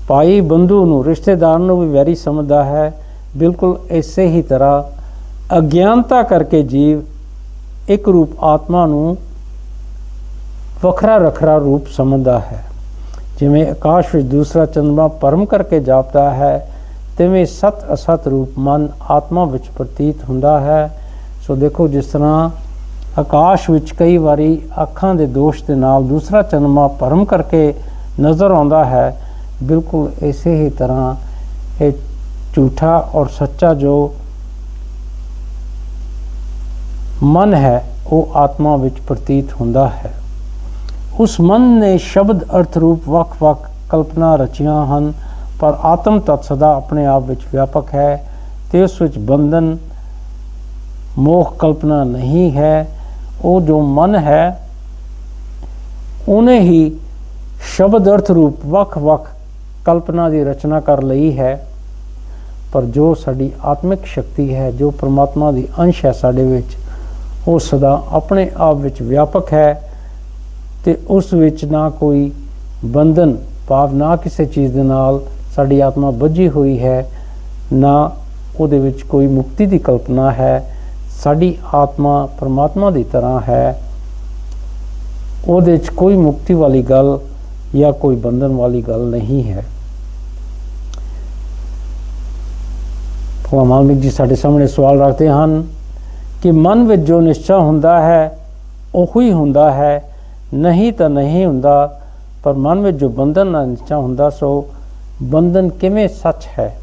ਭਾਈ ਬੰਧੂ ਨੂੰ, ਰਿਸ਼ਤੇਦਾਰ ਨੂੰ ਵੀ ਵੈਰੀ ਸਮਝਦਾ ਹੈ। ਬਿਲਕੁਲ ਇਸੇ ਹੀ ਤਰ੍ਹਾਂ ਅਗਿਆਨਤਾ ਕਰਕੇ ਜੀਵ ਇੱਕ ਰੂਪ ਆਤਮਾ ਨੂੰ ਵੱਖਰਾ ਵੱਖਰਾ ਰੂਪ ਸਮਝਦਾ ਹੈ। ਜਿਵੇਂ ਆਕਾਸ਼ ਵਿੱਚ ਦੂਸਰਾ ਚੰਦਰਮਾ ਪਰਮ ਕਰਕੇ ਜਾਪਦਾ ਹੈ, ਤਿਵੇਂ ਸਤ ਅਸਤ ਰੂਪ ਮਨ ਆਤਮਾ ਵਿੱਚ ਪ੍ਰਤੀਤ ਹੁੰਦਾ ਹੈ। ਸੋ ਦੇਖੋ, ਜਿਸ ਤਰ੍ਹਾਂ ਆਕਾਸ਼ ਵਿੱਚ ਕਈ ਵਾਰੀ ਅੱਖਾਂ ਦੇ ਦੋਸ਼ ਦੇ ਨਾਲ ਦੂਸਰਾ ਚੰਦਰਮਾ ਭਰਮ ਕਰਕੇ ਨਜ਼ਰ ਆਉਂਦਾ ਹੈ, ਬਿਲਕੁਲ ਇਸੇ ਹੀ ਤਰ੍ਹਾਂ ਇਹ ਝੂਠਾ ਔਰ ਸੱਚਾ ਜੋ ਮਨ ਹੈ ਉਹ ਆਤਮਾ ਵਿੱਚ ਪ੍ਰਤੀਤ ਹੁੰਦਾ ਹੈ। ਉਸ ਮਨ ਨੇ ਸ਼ਬਦ ਅਰਥ ਰੂਪ ਵੱਖ-ਵੱਖ ਕਲਪਨਾ ਰਚੀਆਂ ਹਨ, ਪਰ ਆਤਮ ਤਤ ਸਦਾ ਆਪਣੇ ਆਪ ਵਿੱਚ ਵਿਆਪਕ ਹੈ ਤੇ ਉਸ ਵਿੱਚ ਬੰਧਨ ਮੋਹ ਕਲਪਨਾ ਨਹੀਂ ਹੈ। ਉਹ ਜੋ ਮਨ ਹੈ ਉਹਨੇ ਹੀ ਸ਼ਬਦ ਅਰਥ ਰੂਪ ਵੱਖ-ਵੱਖ ਕਲਪਨਾ ਦੀ ਰਚਨਾ ਕਰ ਲਈ ਹੈ, ਪਰ ਜੋ ਸਾਡੀ ਆਤਮਿਕ ਸ਼ਕਤੀ ਹੈ, ਜੋ ਪਰਮਾਤਮਾ ਦੀ ਅੰਸ਼ ਹੈ ਸਾਡੇ ਵਿੱਚ, ਉਹ ਸਦਾ ਆਪਣੇ ਆਪ ਵਿੱਚ ਵਿਆਪਕ ਹੈ ਤੇ ਉਸ ਵਿੱਚ ਨਾ ਕੋਈ ਬੰਧਨ ਭਾਵ ਨਾ ਕਿਸੇ ਚੀਜ਼ ਦੇ ਨਾਲ ਸਾਡੀ ਆਤਮਾ ਬੱਝੀ ਹੋਈ ਹੈ, ਨਾ ਉਹਦੇ ਵਿੱਚ ਕੋਈ ਮੁਕਤੀ ਦੀ ਕਲਪਨਾ ਹੈ। ਸਾਡੀ ਆਤਮਾ ਪਰਮਾਤਮਾ ਦੀ ਤਰ੍ਹਾਂ ਹੈ, ਉਹਦੇ ਵਿੱਚ ਕੋਈ ਮੁਕਤੀ ਵਾਲੀ ਗੱਲ ਜਾਂ ਕੋਈ ਬੰਧਨ ਵਾਲੀ ਗੱਲ ਨਹੀਂ ਹੈ। ਭਗਵਾਨ ਵਾਲਮੀਕ ਜੀ ਸਾਡੇ ਸਾਹਮਣੇ ਸਵਾਲ ਰੱਖਦੇ ਹਨ ਕਿ ਮਨ ਵਿੱਚ ਜੋ ਨਿਸ਼ਚਾ ਹੁੰਦਾ ਹੈ ਉਹ ਹੀ ਹੁੰਦਾ ਹੈ, ਨਹੀਂ ਤਾਂ ਨਹੀਂ ਹੁੰਦਾ। ਪਰ ਮਨ ਵਿੱਚ ਜੋ ਬੰਧਨ ਦਾ ਨਿਸ਼ਚਾ ਹੁੰਦਾ, ਸੋ ਬੰਧਨ ਕਿਵੇਂ ਸੱਚ ਹੈ?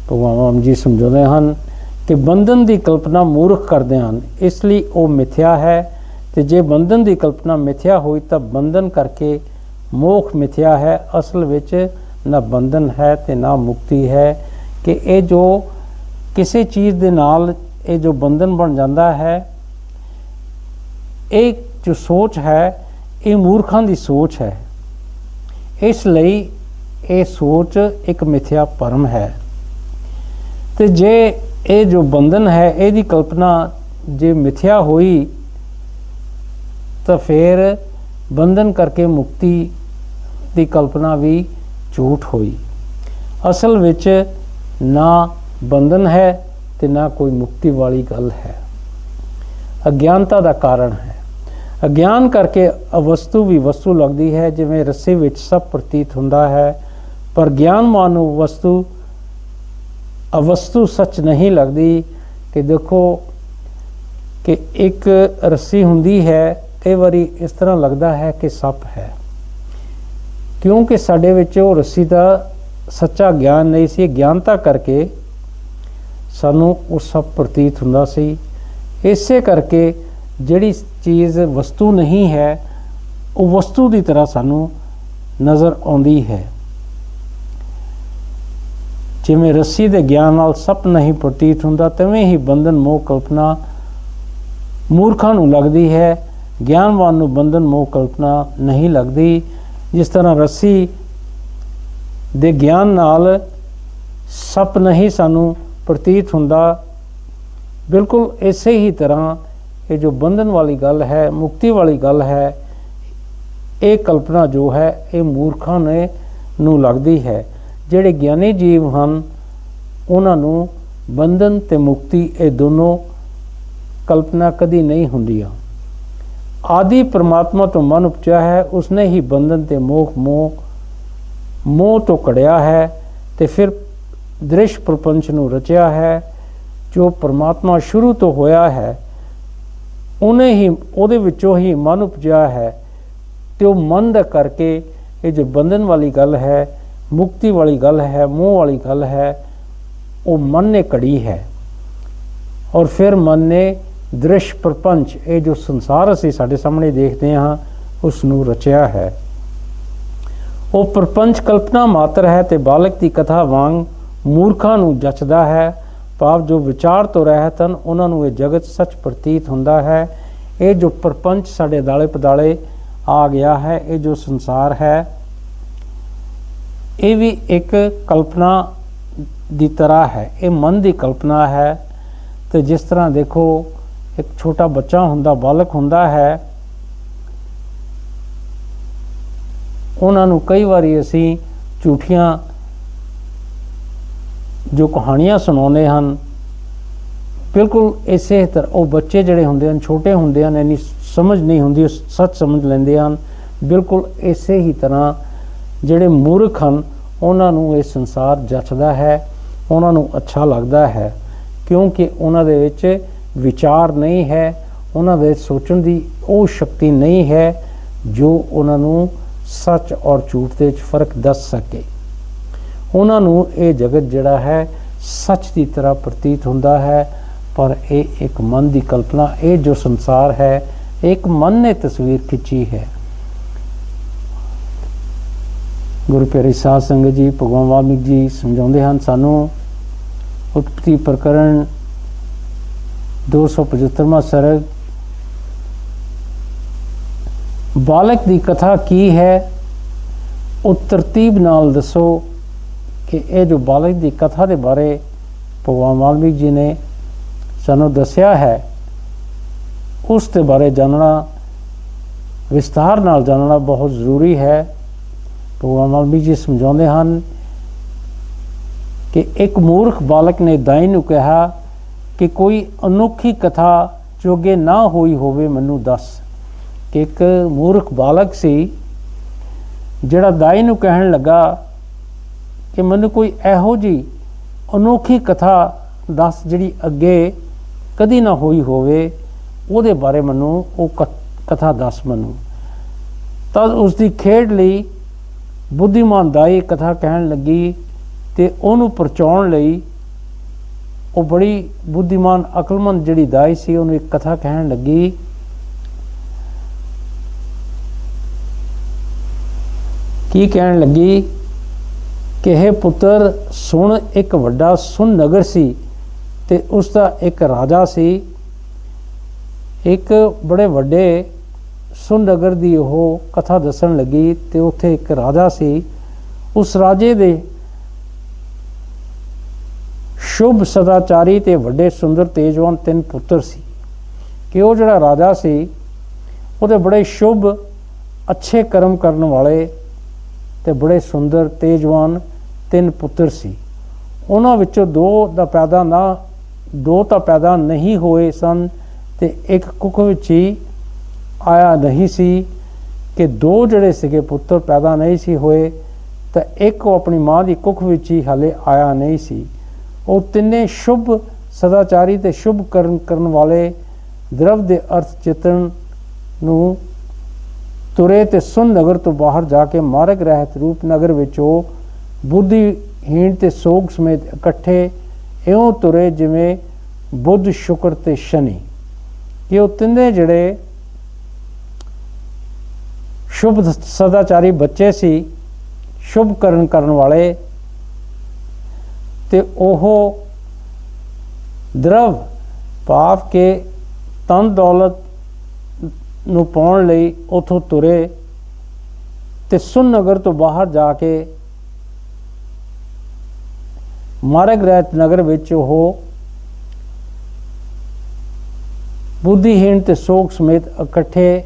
ਭਗਵਾਨ ਵਾਲਮੀਕ ਜੀ ਸਮਝਾਉਂਦੇ ਹਨ ਕਿ ਬੰਧਨ ਦੀ ਕਲਪਨਾ ਮੂਰਖ ਕਰਦੇ ਹਨ, ਇਸ ਲਈ ਉਹ ਮਿਥਿਆ ਹੈ। ਤੇ ਜੇ ਬੰਧਨ ਦੀ ਕਲਪਨਾ ਮਿਥਿਆ ਹੋਈ ਤਾਂ ਬੰਧਨ ਕਰਕੇ ਮੋਖ ਮਿਥਿਆ ਹੈ। ਅਸਲ ਵਿੱਚ ਨਾ ਬੰਧਨ ਹੈ ਤੇ ਨਾ ਮੁਕਤੀ ਹੈ। ਕਿ ਇਹ ਜੋ ਕਿਸੇ ਚੀਜ਼ ਦੇ ਨਾਲ ਇਹ ਜੋ ਬੰਧਨ ਬਣ ਜਾਂਦਾ ਹੈ, ਇਹ ਜੋ ਸੋਚ ਹੈ ਇਹ ਮੂਰਖਾਂ ਦੀ ਸੋਚ ਹੈ। ਇਸ ਲਈ ਇਹ ਸੋਚ ਇੱਕ ਮਿਥਿਆ ਭਰਮ ਹੈ। ਤੇ ਜੇ ਇਹ ਜੋ ਬੰਧਨ ਹੈ ਇਹਦੀ ਕਲਪਨਾ ਜੇ ਮਿਥਿਆ ਹੋਈ ਤਾਂ ਫਿਰ ਬੰਧਨ ਕਰਕੇ ਮੁਕਤੀ ਦੀ ਕਲਪਨਾ ਵੀ ਝੂਠ ਹੋਈ। ਅਸਲ ਵਿੱਚ ਨਾ ਬੰਧਨ ਹੈ ਤੇ ਨਾ ਕੋਈ ਮੁਕਤੀ ਵਾਲੀ ਗੱਲ ਹੈ। ਅਗਿਆਨਤਾ ਦਾ ਕਾਰਨ ਹੈ। ਅਗਿਆਨ ਕਰਕੇ ਅਵਸਤੂ ਵੀ ਵਸਤੂ ਲੱਗਦੀ ਹੈ, ਜਿਵੇਂ ਰੱਸੇ ਵਿੱਚ ਸਭ ਪ੍ਰਤੀਤ ਹੁੰਦਾ ਹੈ, ਪਰ ਗਿਆਨਵਾਨ ਨੂੰ ਵਸਤੂ ਅਵਸਤੂ ਸੱਚ ਨਹੀਂ ਲੱਗਦੀ। ਕਿ ਦੇਖੋ ਕਿ ਇੱਕ ਰੱਸੀ ਹੁੰਦੀ ਹੈ, ਕਈ ਵਾਰੀ ਇਸ ਤਰ੍ਹਾਂ ਲੱਗਦਾ ਹੈ ਕਿ ਸੱਪ ਹੈ, ਕਿਉਂਕਿ ਸਾਡੇ ਵਿੱਚ ਉਹ ਰੱਸੀ ਦਾ ਸੱਚਾ ਗਿਆਨ ਨਹੀਂ ਸੀ। ਗਿਆਨਤਾ ਕਰਕੇ ਸਾਨੂੰ ਉਹ ਸਭ ਪ੍ਰਤੀਤ ਹੁੰਦਾ ਸੀ। ਇਸੇ ਕਰਕੇ ਜਿਹੜੀ ਚੀਜ਼ ਵਸਤੂ ਨਹੀਂ ਹੈ ਉਹ ਵਸਤੂ ਦੀ ਤਰ੍ਹਾਂ ਸਾਨੂੰ ਨਜ਼ਰ ਆਉਂਦੀ ਹੈ। ਜਿਵੇਂ ਰੱਸੀ ਦੇ ਗਿਆਨ ਨਾਲ ਸੱਪ ਨਹੀਂ ਪ੍ਰਤੀਤ ਹੁੰਦਾ, ਤਿਵੇਂ ਹੀ ਬੰਧਨ ਮੋਹ ਕਲਪਨਾ ਮੂਰਖਾਂ ਨੂੰ ਲੱਗਦੀ ਹੈ। ਗਿਆਨਵਾਨ ਨੂੰ ਬੰਧਨ ਮੋਹ ਕਲਪਨਾ ਨਹੀਂ ਲੱਗਦੀ। ਜਿਸ ਤਰ੍ਹਾਂ ਰੱਸੀ ਦੇ ਗਿਆਨ ਨਾਲ ਸੱਪ ਨਹੀਂ ਸਾਨੂੰ ਪ੍ਰਤੀਤ ਹੁੰਦਾ, ਬਿਲਕੁਲ ਇਸੇ ਹੀ ਤਰ੍ਹਾਂ ये जो बंधन वाली गल है, मुक्ति वाली गल है, ये कल्पना जो है ये मूर्खां ने ਨੂੰ लगती है। ਜਿਹੜੇ ਗਿਆਨੀ ਜੀਵ ਹਨ ਉਹਨਾਂ ਨੂੰ ਬੰਧਨ ਤੇ ਮੁਕਤੀ ਇਹ ਦੋਨੋਂ ਕਲਪਨਾ ਕਦੀ ਨਹੀਂ ਹੁੰਦੀਆਂ। ਆਦਿ परमात्मा ਤੋਂ ਮਨ ਉਪਜਿਆ ਹੈ, ਉਸਨੇ ਹੀ ਬੰਧਨ ਤੇ ਮੋਹ ਤੋਂ ਕੜਿਆ ਹੈ ਤੇ ਫਿਰ ਦ੍ਰਿਸ਼ ਪ੍ਰਪੰਚ ਨੂੰ ਰਚਿਆ ਹੈ। ਜੋ परमात्मा ਸ਼ੁਰੂ ਤੋਂ ਹੋਇਆ ਹੈ ਉਹਨੇ ਹੀ ਉਹਦੇ ਵਿੱਚੋਂ ਹੀ ਮਨ ਉਪਜਿਆ ਹੈ ਤੇ ਉਹ ਮਨ ਦਾ ਕਰਕੇ ਇਹ ਜੋ ਬੰਧਨ ਵਾਲੀ ਗੱਲ ਹੈ, ਮੁਕਤੀ ਵਾਲੀ ਗੱਲ ਹੈ, ਮੋਹ ਵਾਲੀ ਗੱਲ ਹੈ, ਉਹ ਮਨ ਨੇ ਕੜੀ ਹੈ। ਔਰ ਫਿਰ ਮਨ ਨੇ ਦ੍ਰਿਸ਼ ਪ੍ਰਪੰਚ, ਇਹ ਜੋ ਸੰਸਾਰ ਅਸੀਂ ਸਾਡੇ ਸਾਹਮਣੇ ਦੇਖਦੇ ਹਾਂ, ਉਸ ਨੂੰ ਰਚਿਆ ਹੈ। ਉਹ ਪ੍ਰਪੰਚ ਕਲਪਨਾ ਮਾਤਰ ਹੈ ਤੇ ਬਾਲਕ ਦੀ ਕਥਾ ਵਾਂਗ ਮੂਰਖਾਂ ਨੂੰ ਜਚਦਾ ਹੈ। ਭਾਵ ਜੋ ਵਿਚਾਰ ਤੋਂ ਰਹਿਤ ਹਨ ਉਹਨਾਂ ਨੂੰ ਇਹ ਜਗਤ ਸੱਚ ਪ੍ਰਤੀਤ ਹੁੰਦਾ ਹੈ। ਇਹ ਜੋ ਪ੍ਰਪੰਚ ਸਾਡੇ ਦਾਲੇ ਪਦਾਲੇ ਆ ਗਿਆ ਹੈ, ਇਹ ਜੋ ਸੰਸਾਰ ਹੈ, ਇਹ ਵੀ ਇੱਕ ਕਲਪਨਾ ਦੀ ਤਰ੍ਹਾਂ ਹੈ। ਇਹ ਮਨ ਦੀ ਕਲਪਨਾ ਹੈ। ਤੇ ਜਿਸ ਤਰ੍ਹਾਂ ਦੇਖੋ ਇੱਕ ਛੋਟਾ ਬੱਚਾ ਹੁੰਦਾ, ਬਾਲਕ ਹੁੰਦਾ ਹੈ, ਉਹਨਾਂ ਨੂੰ ਕਈ ਵਾਰੀ ਅਸੀਂ ਝੂਠੀਆਂ ਜੋ ਕਹਾਣੀਆਂ ਸੁਣਾਉਂਦੇ ਹਨ, ਬਿਲਕੁਲ ਇਸੇ ਤਰ੍ਹਾਂ ਉਹ ਬੱਚੇ ਜਿਹੜੇ ਹੁੰਦੇ ਹਨ, ਛੋਟੇ ਹੁੰਦੇ ਹਨ, ਇੰਨੀ ਸਮਝ ਨਹੀਂ ਹੁੰਦੀ, ਉਹ ਸੱਚ ਸਮਝ ਲੈਂਦੇ ਹਨ। ਬਿਲਕੁਲ ਇਸੇ ਹੀ ਤਰ੍ਹਾਂ ਜਿਹੜੇ ਮੂਰਖ ਹਨ ਉਹਨਾਂ ਨੂੰ ਇਹ ਸੰਸਾਰ ਜਚਦਾ ਹੈ, ਉਹਨਾਂ ਨੂੰ ਅੱਛਾ ਲੱਗਦਾ ਹੈ, ਕਿਉਂਕਿ ਉਹਨਾਂ ਦੇ ਵਿੱਚ ਵਿਚਾਰ ਨਹੀਂ ਹੈ, ਉਹਨਾਂ ਦੇ ਸੋਚਣ ਦੀ ਉਹ ਸ਼ਕਤੀ ਨਹੀਂ ਹੈ ਜੋ ਉਹਨਾਂ ਨੂੰ ਸੱਚ ਔਰ ਝੂਠ ਦੇ ਵਿੱਚ ਫਰਕ ਦੱਸ ਸਕੇ। ਉਹਨਾਂ ਨੂੰ ਇਹ ਜਗਤ ਜਿਹੜਾ ਹੈ ਸੱਚ ਦੀ ਤਰ੍ਹਾਂ ਪ੍ਰਤੀਤ ਹੁੰਦਾ ਹੈ, ਪਰ ਇਹ ਇੱਕ ਮਨ ਦੀ ਕਲਪਨਾ, ਇਹ ਜੋ ਸੰਸਾਰ ਹੈ ਇੱਕ ਮਨ ਨੇ ਤਸਵੀਰ ਖਿੱਚੀ ਹੈ। ਗੁਰੂ ਪਿਆਰੀ ਸਾਧ ਸੰਗਤ ਜੀ, ਭਗਵਾਨ ਵਾਲਮੀਕ ਜੀ ਸਮਝਾਉਂਦੇ ਹਨ ਸਾਨੂੰ, ਉਤਪਤੀ ਪ੍ਰਕਰਨ 275ਵਾਂ ਸਰਗ, ਬਾਲਕ ਦੀ ਕਥਾ ਕੀ ਹੈ, ਉਹ ਤਰਤੀਬ ਨਾਲ ਦੱਸੋ ਕਿ ਇਹ ਜੋ ਬਾਲਕ ਦੀ ਕਥਾ ਦੇ ਬਾਰੇ ਭਗਵਾਨ ਵਾਲਮੀਕ ਜੀ ਨੇ ਸਾਨੂੰ ਦੱਸਿਆ ਹੈ, ਉਸ ਦੇ ਬਾਰੇ ਜਾਣਨਾ, ਵਿਸਤਾਰ ਨਾਲ ਜਾਣਨਾ ਬਹੁਤ ਜ਼ਰੂਰੀ ਹੈ। ਭਗਵਾਨ ਵਾਲਮੀਕ ਜੀ ਸਮਝਾਉਂਦੇ ਹਨ ਕਿ ਇੱਕ ਮੂਰਖ ਬਾਲਕ ਨੇ ਦਾਈ ਨੂੰ ਕਿਹਾ ਕਿ ਕੋਈ ਅਨੋਖੀ ਕਥਾ ਜੋ ਅੱਗੇ ਨਾ ਹੋਈ ਹੋਵੇ ਮੈਨੂੰ ਦੱਸ। ਕਿ ਇੱਕ ਮੂਰਖ ਬਾਲਕ ਸੀ ਜਿਹੜਾ ਦਾਈ ਨੂੰ ਕਹਿਣ ਲੱਗਾ ਕਿ ਮੈਨੂੰ ਕੋਈ ਇਹੋ ਜਿਹੀ ਅਨੋਖੀ ਕਥਾ ਦੱਸ ਜਿਹੜੀ ਅੱਗੇ ਕਦੀ ਨਾ ਹੋਈ ਹੋਵੇ, ਉਹਦੇ ਬਾਰੇ ਮੈਨੂੰ ਉਹ ਕਥਾ ਦੱਸ ਮੈਨੂੰ। ਤਦ ਉਸ ਦੀ ਖੇਡ ਲਈ ਬੁੱਧੀਮਾਨ ਦਾਈ ਕਥਾ ਕਹਿਣ ਲੱਗੀ ਤੇ ਉਹਨੂੰ ਪਰਚਾਉਣ ਲਈ ਉਹ ਬੜੀ ਬੁੱਧੀਮਾਨ ਅਕਲਮੰਦ ਜਿਹੜੀ ਦਾਈ ਸੀ ਉਹਨੂੰ ਇੱਕ ਕਥਾ ਕਹਿਣ ਲੱਗੀ। ਕੀ ਕਹਿਣ ਲੱਗੀ ਕਿ ਇਹ ਪੁੱਤਰ ਸੁਣ, ਇੱਕ ਵੱਡਾ ਸੁਨ ਨਗਰ ਸੀ ਤੇ ਉਸ ਦਾ ਇੱਕ ਰਾਜਾ ਸੀ। ਇੱਕ ਬੜੇ ਵੱਡੇ ਸੁਨ ਨਗਰ ਦੀ ਉਹ ਕਥਾ ਦੱਸਣ ਲੱਗੀ ਤੇ ਉੱਥੇ ਇੱਕ ਰਾਜਾ ਸੀ। ਉਸ ਰਾਜੇ ਦੇ ਸ਼ੁਭ ਸਦਾਚਾਰੀ ਤੇ ਵੱਡੇ ਸੁੰਦਰ ਤੇਜਵਾਨ 3 ਪੁੱਤਰ ਸੀ। ਕਿ ਉਹ ਜਿਹੜਾ ਰਾਜਾ ਸੀ ਉਹਦੇ ਬੜੇ ਸ਼ੁਭ ਅੱਛੇ ਕਰਮ ਕਰਨ ਵਾਲੇ ਤੇ ਬੜੇ ਸੁੰਦਰ ਤੇਜਵਾਨ 3 ਪੁੱਤਰ ਸੀ। ਉਹਨਾਂ ਵਿੱਚੋਂ 2 ਤਾਂ ਪੈਦਾ ਨਹੀਂ ਹੋਏ ਸਨ ਤੇ ਇੱਕ ਕੁੱਖ ਵਿੱਚ ਹੀ ਆਇਆ ਨਹੀਂ ਸੀ। ਕਿ 2 ਜਿਹੜੇ ਸੀਗੇ ਪੁੱਤਰ ਪੈਦਾ ਨਹੀਂ ਸੀ ਹੋਏ ਤਾਂ ਇੱਕ ਉਹ ਆਪਣੀ ਮਾਂ ਦੀ ਕੁੱਖ ਵਿੱਚ ਹੀ ਹਾਲੇ ਆਇਆ ਨਹੀਂ ਸੀ। ਉਹ ਤਿੰਨੇ ਸ਼ੁਭ ਸਦਾਚਾਰੀ ਤੇ ਸ਼ੁਭ ਕਰਨ ਵਾਲੇ ਦਰਵ ਦੇ ਅਰਥ ਚਿਤਰਨ ਨੂੰ ਤੁਰੇ ਤੇ ਸੁਨ ਨਗਰ ਤੋਂ ਬਾਹਰ ਜਾ ਕੇ ਮਾਰਗ ਰਹਿਤ ਰੂਪ ਨਗਰ ਵਿੱਚ ਉਹ ਬੁੱਧੀਹੀਣ ਤੇ ਸੋਗ ਸਮੇਤ ਇਕੱਠੇ ਇਉਂ ਤੁਰੇ ਜਿਵੇਂ ਬੁੱਧ, ਸ਼ੁਕਰ ਤੇ ਸ਼ਨੀ। ਕਿ ਉਹ ਤਿੰਨੇ ਜਿਹੜੇ ਸ਼ੁਭ ਸਦਾਚਾਰੀ ਬੱਚੇ ਸੀ, ਸ਼ੁਭ ਕਰਨ ਵਾਲੇ, ਤੇ ਉਹ ਦਰਵ ਭਾਵ ਕੇ ਤਨ ਦੌਲਤ ਨੂੰ ਪਾਉਣ ਲਈ ਉੱਥੋਂ ਤੁਰੇ ਤੇ ਸੁਨ ਨਗਰ ਤੋਂ ਬਾਹਰ ਜਾ ਕੇ ਮਾਰਗ ਰਹਿਤ ਨਗਰ ਵਿੱਚ ਉਹ ਬੁੱਧੀਹੀਣ ਤੇ ਸੋਗ ਸਮੇਤ ਇਕੱਠੇ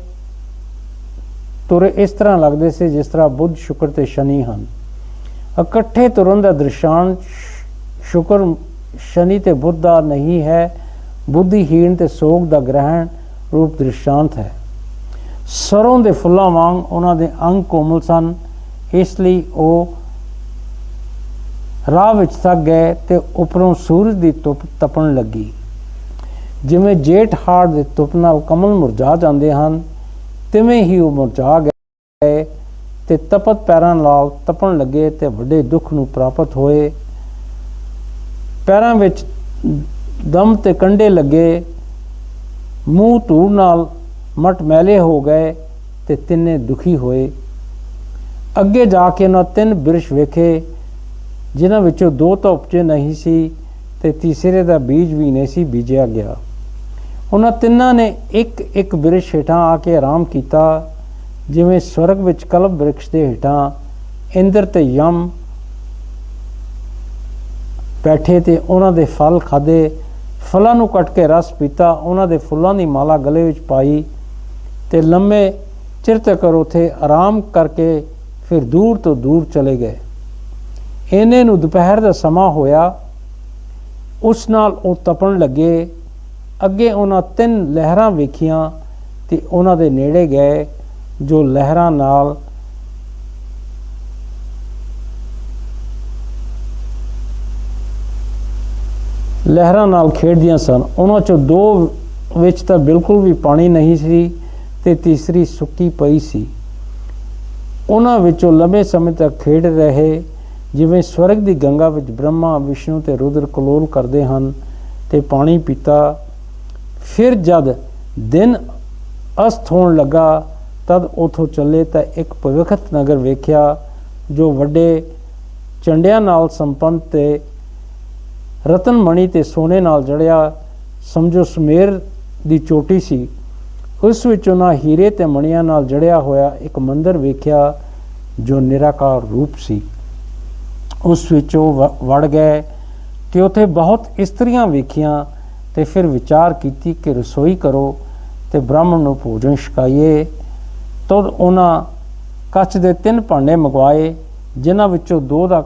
ਤੁਰੇ ਇਸ ਤਰ੍ਹਾਂ ਲੱਗਦੇ ਸੀ ਜਿਸ ਤਰ੍ਹਾਂ ਬੁੱਧ ਸ਼ੁਕਰ ਤੇ ਸ਼ਨੀ ਹਨ। ਇਕੱਠੇ ਤੁਰਨ ਦਾ ਦ੍ਰਿਸ਼ਾਂਤ ਸ਼ੁਕਰ ਸ਼ਨੀ ਤੇ ਬੁੱਧ ਦਾ ਨਹੀਂ ਹੈ, ਬੁੱਧੀਹੀਣ ਤੇ ਸੋਗ ਦਾ ਗ੍ਰਹਿਣ ਰੂਪ ਦ੍ਰਿਸ਼ਾਂਤ ਹੈ। ਸਰੋਂ ਦੇ ਫੁੱਲਾਂ ਵਾਂਗ ਉਹਨਾਂ ਦੇ ਅੰਗ ਕੋਮਲ ਸਨ, ਇਸ ਲਈ ਉਹ ਰਾਹ ਵਿੱਚ ਥੱਕ ਗਏ ਤੇ ਉੱਪਰੋਂ ਸੂਰਜ ਦੀ ਧੁੱਪ ਤਪਣ ਲੱਗੀ। ਜਿਵੇਂ ਜੇਠ ਹਾੜ ਦੇ ਧੁੱਪ ਨਾਲ ਕਮਲ ਮੁਰਝਾ ਜਾਂਦੇ ਹਨ, ਤਿਵੇਂ ਹੀ ਉਹ ਮੁਰਝਾ ਗਏ ਤੇ ਤਪਤ ਪੈਰਾਂ ਨਾਲ ਤਪਣ ਲੱਗੇ ਤੇ ਵੱਡੇ ਦੁੱਖ ਨੂੰ ਪ੍ਰਾਪਤ ਹੋਏ। ਪੈਰਾਂ ਵਿੱਚ ਦਮ ਤੇ ਕੰਡੇ ਲੱਗੇ, ਮੂੰਹ ਧੂੜ ਨਾਲ ਮਟ ਮੈਲੇ ਹੋ ਗਏ ਤੇ ਤਿੰਨੇ ਦੁਖੀ ਹੋਏ। ਅੱਗੇ ਜਾ ਕੇ ਉਹਨਾਂ 3 ਬਿਰਛ ਵੇਖੇ, ਜਿਨ੍ਹਾਂ ਵਿੱਚੋਂ 2 ਤਾਂ ਉਪਜੇ ਨਹੀਂ ਸੀ ਤੇ ਤੀਸਰੇ ਦਾ ਬੀਜ ਵੀ ਨਹੀਂ ਸੀ ਬੀਜਿਆ ਗਿਆ। ਉਹਨਾਂ ਤਿੰਨਾਂ ਨੇ ਇੱਕ ਬਿਰਛ ਹੇਠਾਂ ਆ ਕੇ ਆਰਾਮ ਕੀਤਾ, ਜਿਵੇਂ ਸਵਰਗ ਵਿੱਚ ਕਲਪ ਬਿਰਛ ਦੇ ਹੇਠਾਂ ਇੰਦਰ ਤੇ ਯਮ ਬੈਠੇ ਤੇ ਉਹਨਾਂ ਦੇ ਫਲ ਖਾਦੇ। ਫਲਾਂ ਨੂੰ ਕੱਟ ਕੇ ਰਸ ਪੀਤਾ, ਉਹਨਾਂ ਦੇ ਫੁੱਲਾਂ ਦੀ ਮਾਲਾ ਗਲੇ ਵਿੱਚ ਪਾਈ ਤੇ ਲੰਮੇ ਚਿਰ ਤੱਕ ਉੱਥੇ ਆਰਾਮ ਕਰਕੇ ਫਿਰ ਦੂਰ ਤੋਂ ਦੂਰ ਚਲੇ ਗਏ। ਇਹਨੇ ਨੂੰ ਦੁਪਹਿਰ ਦਾ ਸਮਾਂ ਹੋਇਆ, ਉਸ ਨਾਲ ਉਹ ਤਪਣ ਲੱਗੇ। ਅੱਗੇ ਉਹਨਾਂ 3 ਲਹਿਰਾਂ ਵੇਖੀਆਂ ਤੇ ਉਹਨਾਂ ਦੇ ਨੇੜੇ ਗਏ, ਜੋ ਲਹਿਰਾਂ ਨਾਲ ਖੇਡਦੀਆਂ ਸਨ। ਉਹਨਾਂ 'ਚੋਂ 2 ਵਿੱਚ ਤਾਂ ਬਿਲਕੁਲ ਵੀ ਪਾਣੀ ਨਹੀਂ ਸੀ ਤੇ ਤੀਸਰੀ ਸੁੱਕੀ ਪਈ ਸੀ। ਉਹਨਾਂ ਵਿੱਚੋਂ ਲੰਬੇ ਸਮੇਂ ਤੱਕ ਖੇਡ ਰਹੇ, ਜਿਵੇਂ ਸਵਰਗ ਦੀ ਗੰਗਾ ਵਿੱਚ ਬ੍ਰਹਮਾ, ਵਿਸ਼ਨੂੰ ਤੇ ਰੁਦਰ ਕਲੋਲ ਕਰਦੇ ਹਨ, ਤੇ ਪਾਣੀ ਪੀਤਾ। ਫਿਰ ਜਦ ਦਿਨ ਅਸਤ ਹੋਣ ਲੱਗਾ ਤਦ ਉਥੋਂ ਚੱਲੇ ਤਾਂ ਇੱਕ ਭਵਿੱਖਤ ਨਗਰ ਵੇਖਿਆ, ਜੋ ਵੱਡੇ ਝੰਡਿਆਂ ਨਾਲ ਸੰਪੰਨ ਤੇ ਰਤਨ ਮਣੀ ਤੇ ਸੋਨੇ ਨਾਲ ਜੜਿਆ, ਸਮਝੋ ਸੁਮੇਰ ਦੀ ਚੋਟੀ ਸੀ। ਉਸ ਵਿੱਚ ਉਹਨਾਂ ਹੀਰੇ ਤੇ ਮਣੀਆਂ ਨਾਲ ਜੜਿਆ ਹੋਇਆ ਇੱਕ ਮੰਦਰ ਵੇਖਿਆ, ਜੋ ਨਿਰਾਕਾਰ ਰੂਪ ਸੀ। ਉਸ ਵਿੱਚ ਉਹ ਵੜ ਗਏ ਤੇ ਉੱਥੇ ਬਹੁਤ ਇਸਤਰੀਆਂ ਵੇਖੀਆਂ ਤੇ ਫਿਰ ਵਿਚਾਰ ਕੀਤੀ ਕਿ ਰਸੋਈ ਕਰੋ ਤੇ ਬ੍ਰਾਹਮਣ ਨੂੰ ਭੋਜਨ ਛਕਾਈਏ। ਤਦ ਉਹਨਾਂ ਕੱਚ ਦੇ 3 ਭਾਂਡੇ ਮੰਗਵਾਏ, ਜਿਨ੍ਹਾਂ ਵਿੱਚੋਂ 2 ਦਾ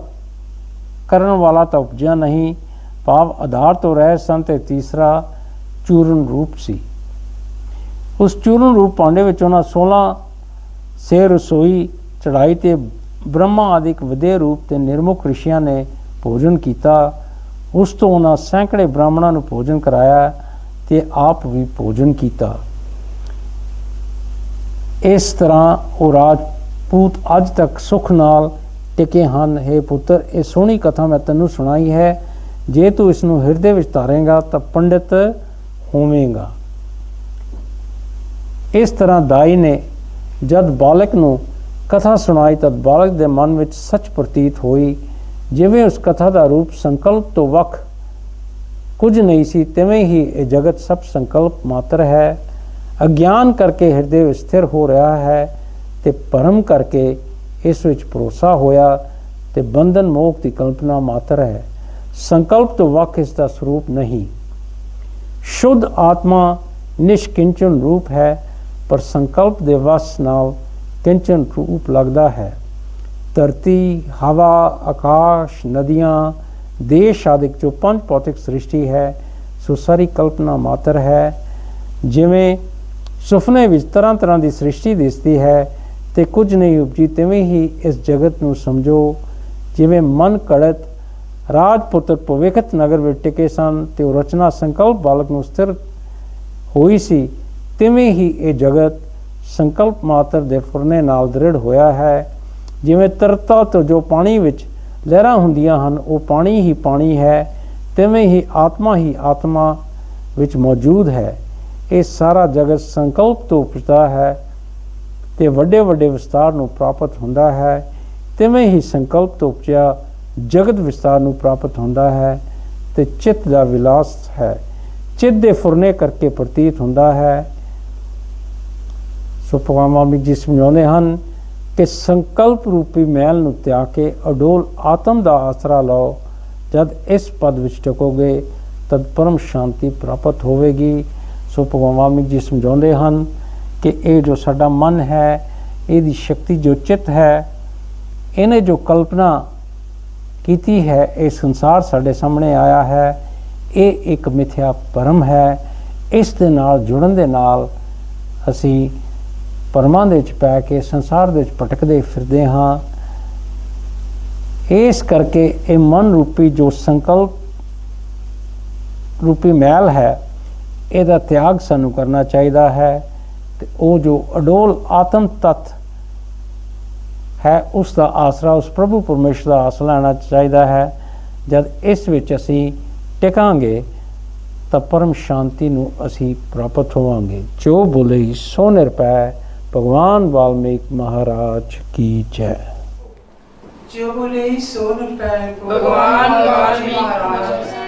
ਕਰਨ ਵਾਲਾ ਤਾਂ ਉਪਜਿਆ ਨਹੀਂ, ਭਾਵ ਆਧਾਰ ਤੋਂ ਰਹਿ ਸਨ, ਤੇ ਤੀਸਰਾ ਚੂਰਨ ਰੂਪ ਸੀ। ਉਸ ਚੂਰਨ ਰੂਪ ਭਾਂਡੇ ਵਿੱਚ ਉਹਨਾਂ 16 ਸੇ ਰਸੋਈ ਚੜਾਈ ਤੇ ਬ੍ਰਹਮਾ ਆਦਿਕ ਵਧੇ ਰੂਪ ਤੇ ਨਿਰਮੁਖ ਰਿਸ਼ੀਆਂ ਨੇ ਭੋਜਨ ਕੀਤਾ। ਉਸ ਤੋਂ ਉਹਨਾਂ ਸੈਂਕੜੇ ਬ੍ਰਾਹਮਣਾਂ ਨੂੰ ਭੋਜਨ ਕਰਾਇਆ ਤੇ ਆਪ ਵੀ ਭੋਜਨ ਕੀਤਾ। ਇਸ ਤਰ੍ਹਾਂ ਉਹ ਰਾਜਪੂਤ ਅੱਜ ਤੱਕ ਸੁਖ ਨਾਲ ਟਿਕੇ ਹਨ। हे ਪੁੱਤਰ, ਇਹ ਸੋਹਣੀ ਕਥਾ ਮੈਂ ਤੈਨੂੰ ਸੁਣਾਈ ਹੈ। ਜੇ ਤੂੰ ਇਸ ਨੂੰ ਹਿਰਦੇ ਵਿੱਚ ਧਾਰੇਂਗਾ ਤਾਂ ਪੰਡਿਤ ਹੋਵੇਂਗਾ। ਇਸ ਤਰ੍ਹਾਂ ਦਾਈ ਨੇ ਜਦ ਬਾਲਕ ਨੂੰ ਕਥਾ ਸੁਣਾਈ ਤਦ ਬਾਲਕ ਦੇ ਮਨ ਵਿੱਚ ਸੱਚ ਪ੍ਰਤੀਤ ਹੋਈ। ਜਿਵੇਂ ਉਸ ਕਥਾ ਦਾ ਰੂਪ ਸੰਕਲਪ ਤੋਂ ਵੱਖ ਕੁਝ ਨਹੀਂ ਸੀ, ਤਿਵੇਂ ਹੀ ਇਹ ਜਗਤ ਸਭ ਸੰਕਲਪ ਮਾਤਰ ਹੈ। ਅਗਿਆਨ ਕਰਕੇ ਹਿਰਦੇ ਵਿੱਚ ਸਥਿਰ ਹੋ ਰਿਹਾ ਹੈ ਤੇ ਭਰਮ ਕਰਕੇ ਇਸ ਵਿੱਚ ਭਰੋਸਾ ਹੋਇਆ ਤੇ ਬੰਧਨ ਮੋਖ ਦੀ ਕਲਪਨਾ ਮਾਤਰ ਹੈ। ਸੰਕਲਪ ਤੋਂ ਵੱਖ ਇਸ ਦਾ ਸਰੂਪ ਨਹੀਂ। ਸ਼ੁੱਧ ਆਤਮਾ ਨਿਸ਼ਕਿੰਚਨ ਰੂਪ ਹੈ, ਪਰ ਸੰਕਲਪ ਦੇ ਵਸ ਨਾਲ ਕਿੰਚਨ ਰੂਪ ਲੱਗਦਾ ਹੈ। ਧਰਤੀ, ਹਵਾ, ਆਕਾਸ਼, ਨਦੀਆਂ, ਦੇਸ਼ ਆਦਿਕ ਜੋ 5 ਭੌਤਿਕ ਸ੍ਰਿਸ਼ਟੀ ਹੈ, ਸੋ ਸਾਰੀ ਕਲਪਨਾ ਮਾਤਰ ਹੈ। ਜਿਵੇਂ ਸੁਪਨੇ ਵਿੱਚ ਤਰ੍ਹਾਂ ਤਰ੍ਹਾਂ ਦੀ ਸ੍ਰਿਸ਼ਟੀ ਦਿਸਦੀ ਹੈ ਤੇ ਕੁਝ ਨਹੀਂ ਉਪਜੀ, ਤਿਵੇਂ ਹੀ ਇਸ ਜਗਤ ਨੂੰ ਸਮਝੋ। ਜਿਵੇਂ ਮਨ ਘੜਤ ਰਾਜਪੁੱਤਰ ਭਵਿੱਖਤ ਨਗਰ ਵਿੱਚ ਟਿਕੇ ਸਨ ਤੇ ਉਹ ਰਚਨਾ ਸੰਕਲਪ ਬਾਲਕ ਨੂੰ ਸਥਿਰ ਹੋਈ ਸੀ, ਤਿਵੇਂ ਹੀ ਇਹ ਜਗਤ ਸੰਕਲਪ ਮਾਤਰ ਦੇ ਫੁਰਨੇ ਨਾਲ ਦ੍ਰਿੜ ਹੋਇਆ ਹੈ। ਜਿਵੇਂ ਤਰਤਾ ਤੋਂ ਜੋ ਪਾਣੀ ਵਿੱਚ ਲਹਿਰਾਂ ਹੁੰਦੀਆਂ ਹਨ, ਉਹ ਪਾਣੀ ਹੀ ਪਾਣੀ ਹੈ, ਤਿਵੇਂ ਹੀ ਆਤਮਾ ਵਿੱਚ ਮੌਜੂਦ ਹੈ। ਇਹ ਸਾਰਾ ਜਗਤ ਸੰਕਲਪ ਤੋਂ ਉਪਜਦਾ ਹੈ ਤੇ ਵੱਡੇ ਵੱਡੇ ਵਿਸਤਾਰ ਨੂੰ ਪ੍ਰਾਪਤ ਹੁੰਦਾ ਹੈ, ਤਿਵੇਂ ਹੀ ਸੰਕਲਪ ਤੋਂ ਉਪਜਿਆ ਜਗਤ ਵਿਸਤਾਰ ਨੂੰ ਪ੍ਰਾਪਤ ਹੁੰਦਾ ਹੈ ਤੇ ਚਿੱਤ ਦਾ ਵਿਲਾਸ ਹੈ। ਚਿੱਤ ਦੇ ਫੁਰਨੇ ਕਰਕੇ ਪ੍ਰਤੀਤ ਹੁੰਦਾ ਹੈ। ਸੋ ਭਗਵਾਨ ਜੀ ਸਮਝਾਉਂਦੇ ਹਨ ਕਿ ਸੰਕਲਪ ਰੂਪੀ ਮੈਲ ਨੂੰ ਤਿਆਗ ਕੇ ਅਡੋਲ ਆਤਮ ਦਾ ਆਸਰਾ ਲਓ। ਜਦ ਇਸ ਪਦ ਵਿੱਚ ਟਿਕੋਗੇ ਤਦ ਪਰਮ ਸ਼ਾਂਤੀ ਪ੍ਰਾਪਤ ਹੋਵੇਗੀ। ਸੋ ਭਗਵਾਨ ਵਾਲਮੀਕ ਜੀ ਸਮਝਾਉਂਦੇ ਹਨ ਕਿ ਇਹ ਜੋ ਸਾਡਾ ਮਨ ਹੈ, ਇਹਦੀ ਸ਼ਕਤੀ ਜੋ ਚਿੱਤ ਹੈ, ਇਹਨੇ ਜੋ ਕਲਪਨਾ ਕੀਤੀ ਹੈ, ਇਹ ਸੰਸਾਰ ਸਾਡੇ ਸਾਹਮਣੇ ਆਇਆ ਹੈ, ਇਹ ਇੱਕ ਮਿਥਿਆ ਭਰਮ ਹੈ। ਇਸ ਦੇ ਨਾਲ ਜੁੜਨ ਦੇ ਨਾਲ ਅਸੀਂ ਭਰਮਾਂ ਦੇ ਵਿੱਚ ਪੈ ਕੇ ਸੰਸਾਰ ਦੇ ਵਿੱਚ ਭਟਕਦੇ ਫਿਰਦੇ ਹਾਂ। ਇਸ ਕਰਕੇ ਇਹ ਮਨ ਰੂਪੀ ਜੋ ਸੰਕਲਪ ਰੂਪੀ ਮੈਲ ਹੈ, ਇਹਦਾ ਤਿਆਗ ਸਾਨੂੰ ਕਰਨਾ ਚਾਹੀਦਾ ਹੈ ਤੇ ਉਹ ਜੋ ਅਡੋਲ ਆਤਮ ਤੱਤ ਹੈ ਉਸ ਦਾ ਆਸਰਾ, ਉਸ ਪ੍ਰਭੂ ਪਰਮੇਸ਼ਰ ਦਾ ਆਸਰਾ ਲੈਣਾ ਚਾਹੀਦਾ ਹੈ। ਜਦ ਇਸ ਵਿੱਚ ਅਸੀਂ ਟਿਕਾਂਗੇ ਤਾਂ ਪਰਮ ਸ਼ਾਂਤੀ ਨੂੰ ਅਸੀਂ ਪ੍ਰਾਪਤ ਹੋਵਾਂਗੇ। ਜੋ ਬੋਲੇ ਸੋ ਨਿਰਭੈ। ਭਗਵਾਨ ਵਾਲਮੀਕ ਮਹਾਰਾਜ ਕੀ ਜੈ। ਜੋ ਬੋਲੇ ਸੋ ਨਿਰਭੈ। ਭਗਵਾਨ ਵਾਲਮੀਕ ਮਹਾਰਾਜ